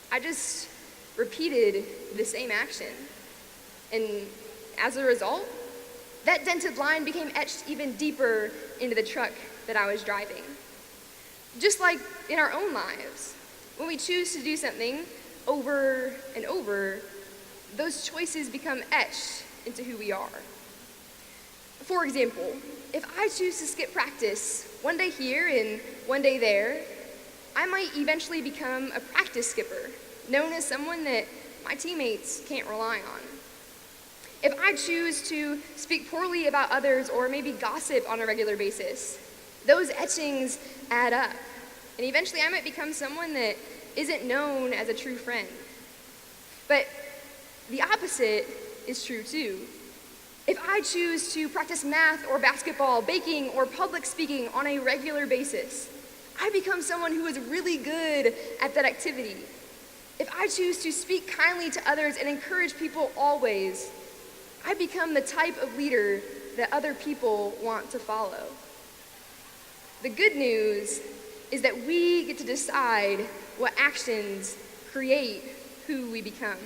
I just repeated the same action. And as a result, that dented line became etched even deeper into the truck that I was driving. Just like in our own lives, when we choose to do something, over and over, those choices become etched into who we are. For example, if I choose to skip practice one day here and one day there, I might eventually become a practice skipper, known as someone that my teammates can't rely on. If I choose to speak poorly about others or maybe gossip on a regular basis, those etchings add up. And eventually I might become someone that isn't known as a true friend. But the opposite is true too. If I choose to practice math or basketball, baking, or public speaking on a regular basis, I become someone who is really good at that activity. If I choose to speak kindly to others and encourage people always, I become the type of leader that other people want to follow. The good news is that we get to decide what actions create who we become.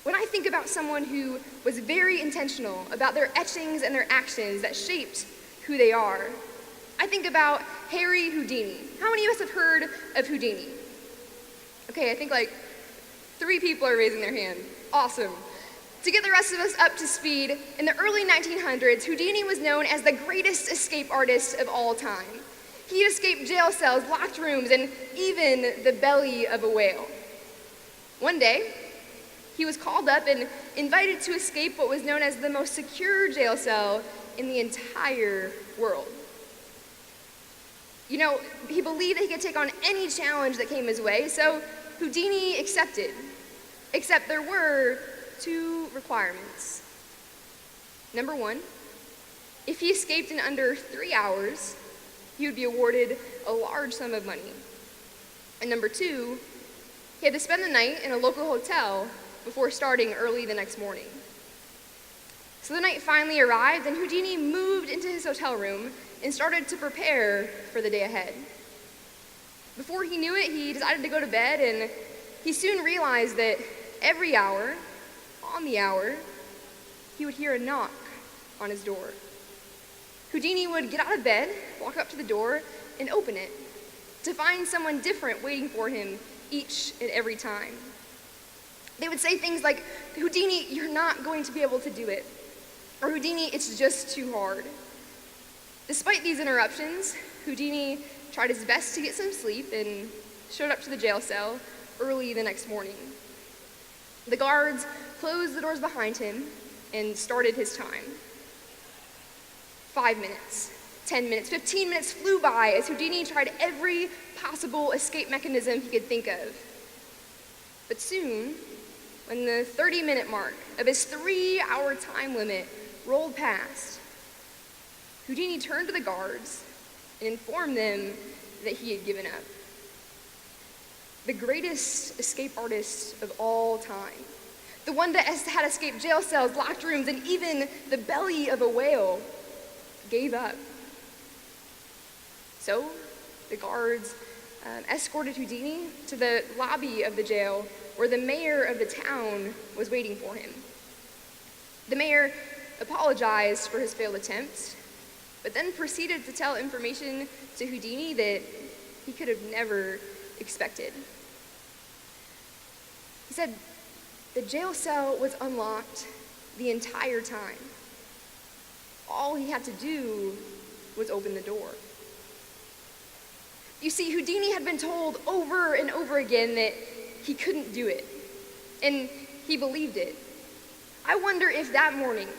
When I think about someone who was very intentional about their etchings and their actions that shaped who they are, I think about Harry Houdini. How many of us have heard of Houdini? Okay, I think like 3 people are raising their hand. Awesome. To get the rest of us up to speed, in the early 1900s, Houdini was known as the greatest escape artist of all time. He escaped jail cells, locked rooms, and even the belly of a whale. One day, he was called up and invited to escape what was known as the most secure jail cell in the entire world. You know, he believed that he could take on any challenge that came his way, so Houdini accepted. Except there were 2 requirements. Number 1, if he escaped in under 3 hours, he would be awarded a large sum of money. And number 2, he had to spend the night in a local hotel before starting early the next morning. So the night finally arrived, and Houdini moved into his hotel room and started to prepare for the day ahead. Before he knew it, he decided to go to bed, and he soon realized that every hour, on the hour, he would hear a knock on his door. Houdini would get out of bed, walk up to the door, and open it, to find someone different waiting for him each and every time. They would say things like, "Houdini, you're not going to be able to do it," or "Houdini, it's just too hard." Despite these interruptions, Houdini tried his best to get some sleep and showed up to the jail cell early the next morning. The guards closed the doors behind him and started his time. 5 minutes, 10 minutes, 15 minutes flew by as Houdini tried every possible escape mechanism he could think of. But soon, when the 30-minute mark of his 3-hour time limit rolled past, Houdini turned to the guards and informed them that he had given up. The greatest escape artist of all time, the one that had escaped jail cells, locked rooms, and even the belly of a whale, gave up. So the guards escorted Houdini to the lobby of the jail where the mayor of the town was waiting for him. The mayor apologized for his failed attempt, but then proceeded to tell information to Houdini that he could have never expected. He said the jail cell was unlocked the entire time. All he had to do was open the door. You see, Houdini had been told over and over again that he couldn't do it, and he believed it. I wonder if that morning,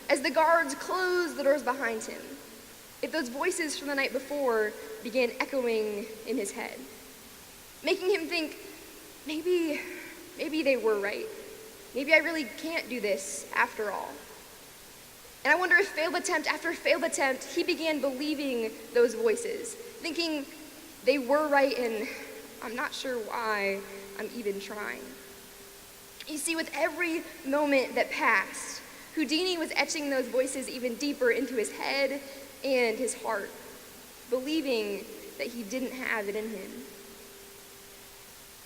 as the guards closed the doors behind him, if those voices from the night before began echoing in his head, making him think, maybe they were right. Maybe I really can't do this after all. And I wonder if failed attempt after failed attempt, he began believing those voices, thinking they were right and I'm not sure why I'm even trying. You see, with every moment that passed, Houdini was etching those voices even deeper into his head and his heart, believing that he didn't have it in him.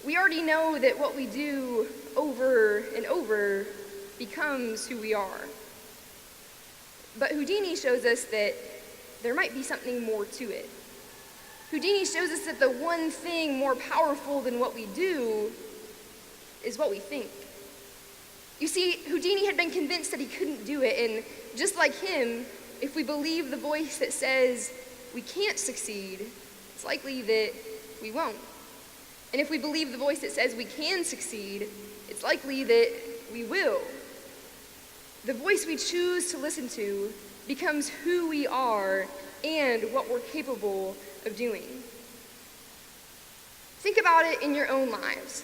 We already know that what we do over and over becomes who we are. But Houdini shows us that there might be something more to it. Houdini shows us that the one thing more powerful than what we do is what we think. You see, Houdini had been convinced that he couldn't do it, and just like him, if we believe the voice that says we can't succeed, it's likely that we won't. And if we believe the voice that says we can succeed, it's likely that we will. The voice we choose to listen to becomes who we are and what we're capable of doing. Think about it in your own lives.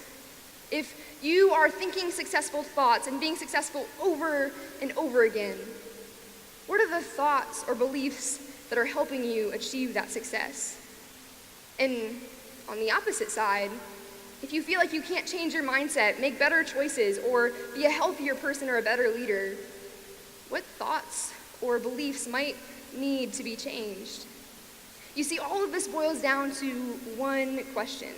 If you are thinking successful thoughts and being successful over and over again, what are the thoughts or beliefs that are helping you achieve that success? And on the opposite side, if you feel like you can't change your mindset, make better choices, or be a healthier person or a better leader, what thoughts or beliefs might need to be changed? You see, all of this boils down to one question.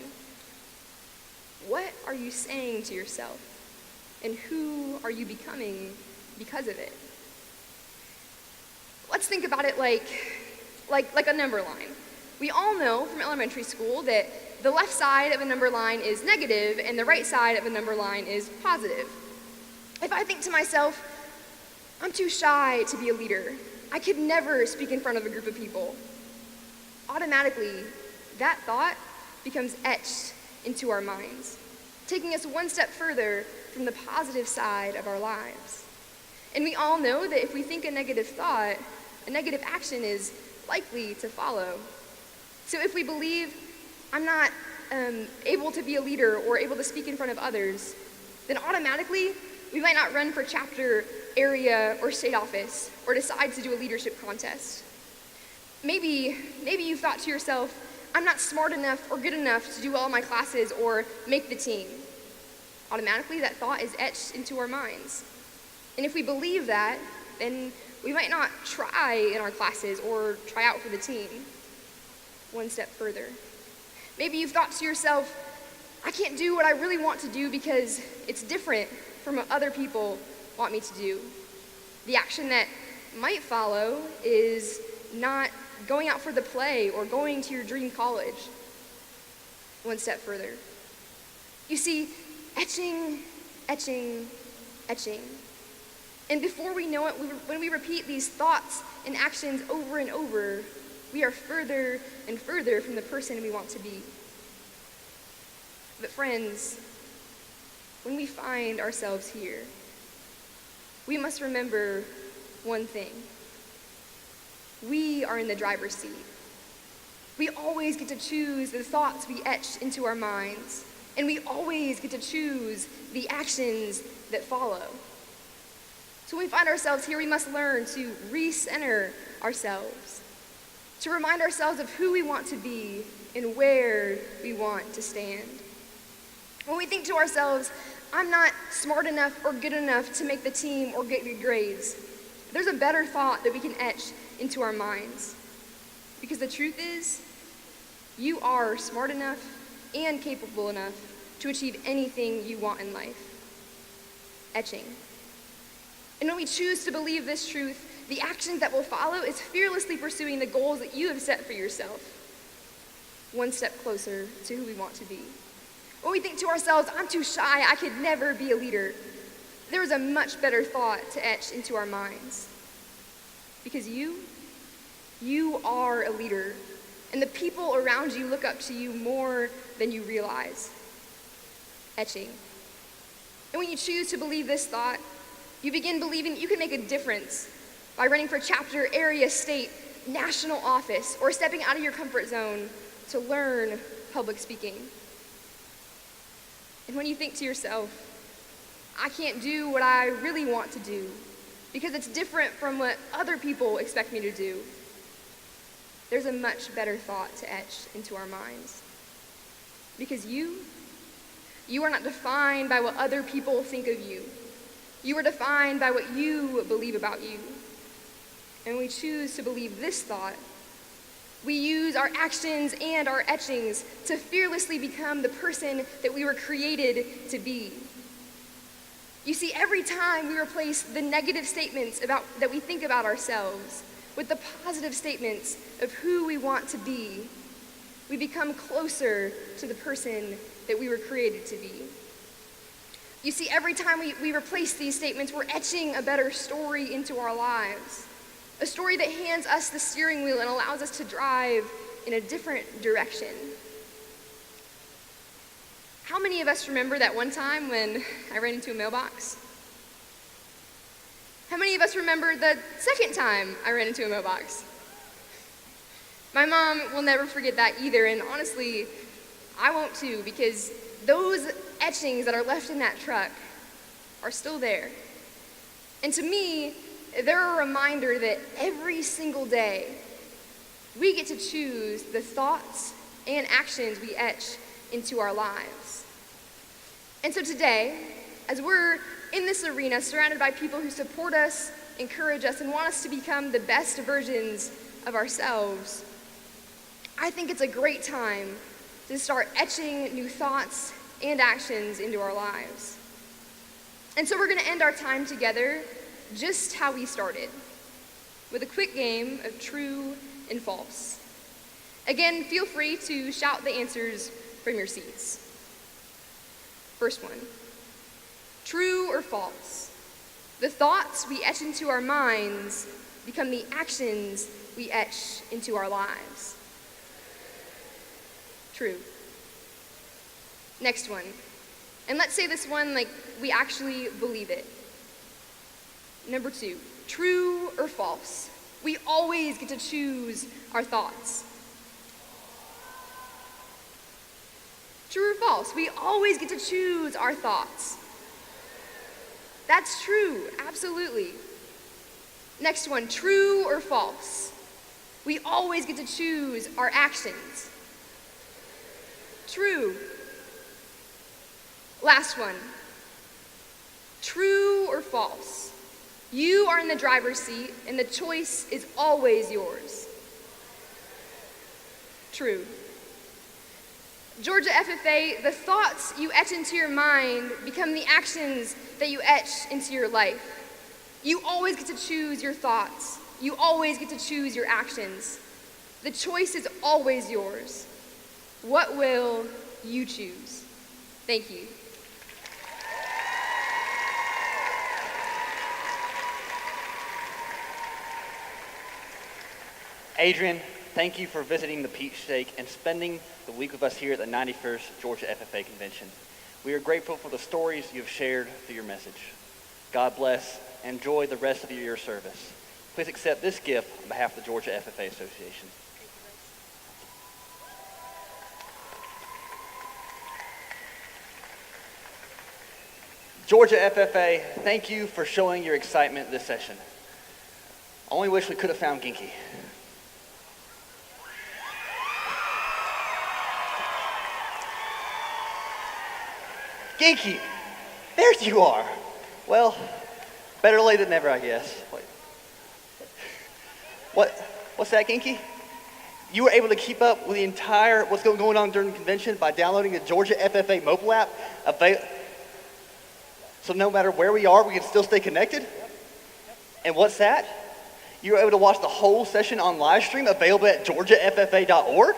What are you saying to yourself? And who are you becoming because of it? Let's think about it like a number line. We all know from elementary school that the left side of a number line is negative and the right side of a number line is positive. If I think to myself, I'm too shy to be a leader, I could never speak in front of a group of people, automatically that thought becomes etched into our minds, taking us one step further from the positive side of our lives. And we all know that if we think a negative thought, a negative action is likely to follow. So if we believe I'm not able to be a leader or able to speak in front of others, then automatically we might not run for chapter, area, or state office, or decide to do a leadership contest. Maybe you've thought to yourself, I'm not smart enough or good enough to do well in my classes or make the team. Automatically that thought is etched into our minds. And if we believe that, then we might not try in our classes or try out for the team. One step further. Maybe you've thought to yourself, I can't do what I really want to do because it's different from what other people want me to do. The action that might follow is not going out for the play or going to your dream college. One step further. You see, etching, etching, etching. And before we know it, when we repeat these thoughts and actions over and over, we are further and further from the person we want to be. But friends, when we find ourselves here, we must remember one thing. We are in the driver's seat. We always get to choose the thoughts we etch into our minds, and we always get to choose the actions that follow. So when we find ourselves here, we must learn to recenter ourselves, to remind ourselves of who we want to be and where we want to stand. When we think to ourselves, I'm not smart enough or good enough to make the team or get good grades, there's a better thought that we can etch into our minds. Because the truth is, you are smart enough and capable enough to achieve anything you want in life. Etching. And when we choose to believe this truth, the actions that will follow is fearlessly pursuing the goals that you have set for yourself. One step closer to who we want to be. When we think to ourselves, I'm too shy, I could never be a leader, there is a much better thought to etch into our minds. Because you are a leader, and the people around you look up to you more than you realize. Etching. And when you choose to believe this thought, you begin believing that you can make a difference by running for chapter, area, state, national office, or stepping out of your comfort zone to learn public speaking. And when you think to yourself, I can't do what I really want to do because it's different from what other people expect me to do, there's a much better thought to etch into our minds. Because you are not defined by what other people think of you. You are defined by what you believe about you. And when we choose to believe this thought, we use our actions and our etchings to fearlessly become the person that we were created to be. You see, every time we replace the negative statements that we think about ourselves with the positive statements of who we want to be, we become closer to the person that we were created to be. You see, every time we replace these statements, we're etching a better story into our lives. A story that hands us the steering wheel and allows us to drive in a different direction. How many of us remember that one time when I ran into a mailbox? How many of us remember the second time I ran into a mailbox? My mom will never forget that either, and honestly, I won't too, because those etchings that are left in that truck are still there. And to me, they're a reminder that every single day, we get to choose the thoughts and actions we etch into our lives. And so today, as we're in this arena surrounded by people who support us, encourage us, and want us to become the best versions of ourselves, I think it's a great time to start etching new thoughts and actions into our lives. And so we're going to end our time together just how we started, with a quick game of true and false. Again, feel free to shout the answers from your seats. First one, true or false? The thoughts we etch into our minds become the actions we etch into our lives. True. Next one. And let's say this one like we actually believe it. Number 2, true or false? We always get to choose our thoughts. True or false? We always get to choose our thoughts. That's true, absolutely. Next one, true or false? We always get to choose our actions. True. Last one, true or false? You are in the driver's seat and the choice is always yours. True. Georgia FFA, the thoughts you etch into your mind become the actions that you etch into your life. You always get to choose your thoughts. You always get to choose your actions. The choice is always yours. What will you choose? Thank you. Adrian, thank you for visiting the Peach Steak and spending the week with us here at the 91st Georgia FFA Convention. We are grateful for the stories you have shared through your message. God bless and enjoy the rest of your year service. Please accept this gift on behalf of the Georgia FFA Association. Georgia FFA, thank you for showing your excitement this session. I only wish we could have found Ginky. Ginky, there you are. Well, better late than never, I guess. What's that, Ginky? You were able to keep up with the entire what's going on during the convention by downloading the Georgia FFA mobile app. So no matter where we are, we can still stay connected. And what's that? You were able to watch the whole session on live stream, available at georgiaffa.org.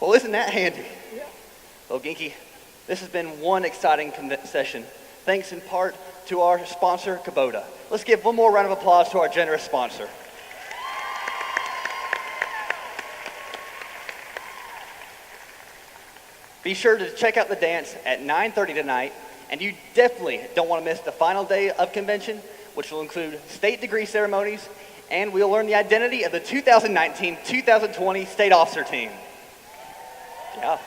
Well, isn't that handy? Well, Ginky, this has been one exciting session, thanks in part to our sponsor, Kubota. Let's give one more round of applause to our generous sponsor. Be sure to check out the dance at 9:30 tonight, and you definitely don't want to miss the final day of convention, which will include state degree ceremonies, and we'll learn the identity of the 2019-2020 state officer team. Yeah.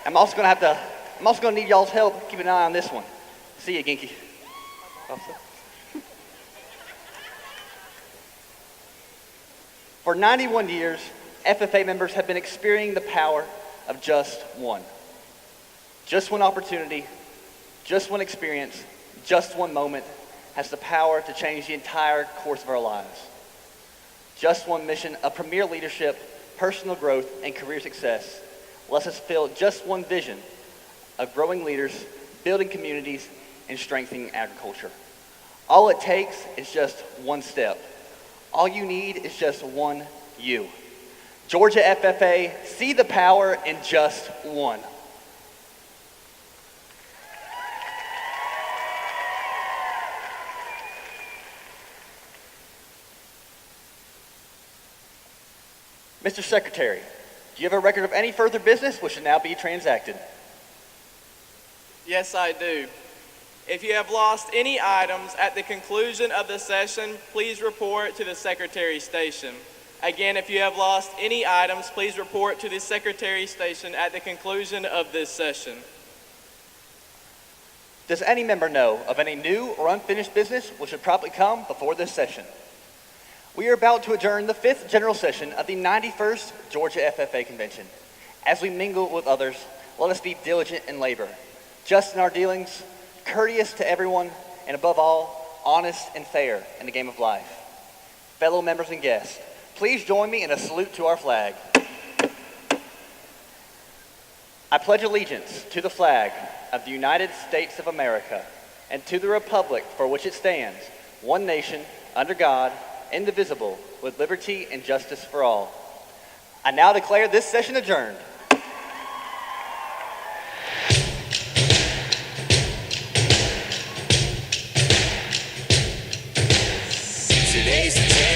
I'm also gonna need y'all's help. Keep an eye on this one. See you, Ginky. For 91 years, FFA members have been experiencing the power of just one. Just one opportunity, just one experience, just one moment has the power to change the entire course of our lives. Just one mission of premier leadership, personal growth, and career success lets us fulfill just one vision of growing leaders, building communities, and strengthening agriculture. All it takes is just one step. All you need is just one you. Georgia FFA, see the power in just one. Mr. Secretary, do you have a record of any further business which should now be transacted? Yes, I do. If you have lost any items at the conclusion of the session, please report to the Secretary Station. Again, if you have lost any items, please report to the Secretary Station at the conclusion of this session. Does any member know of any new or unfinished business which should probably come before this session? We are about to adjourn the 5th General Session of the 91st Georgia FFA Convention. As we mingle with others, let us be diligent in labor, just in our dealings, courteous to everyone, and above all, honest and fair in the game of life. Fellow members and guests, please join me in a salute to our flag. I pledge allegiance to the flag of the United States of America and to the republic for which it stands, one nation, under God, indivisible, with liberty and justice for all. I now declare this session adjourned. Today's the day.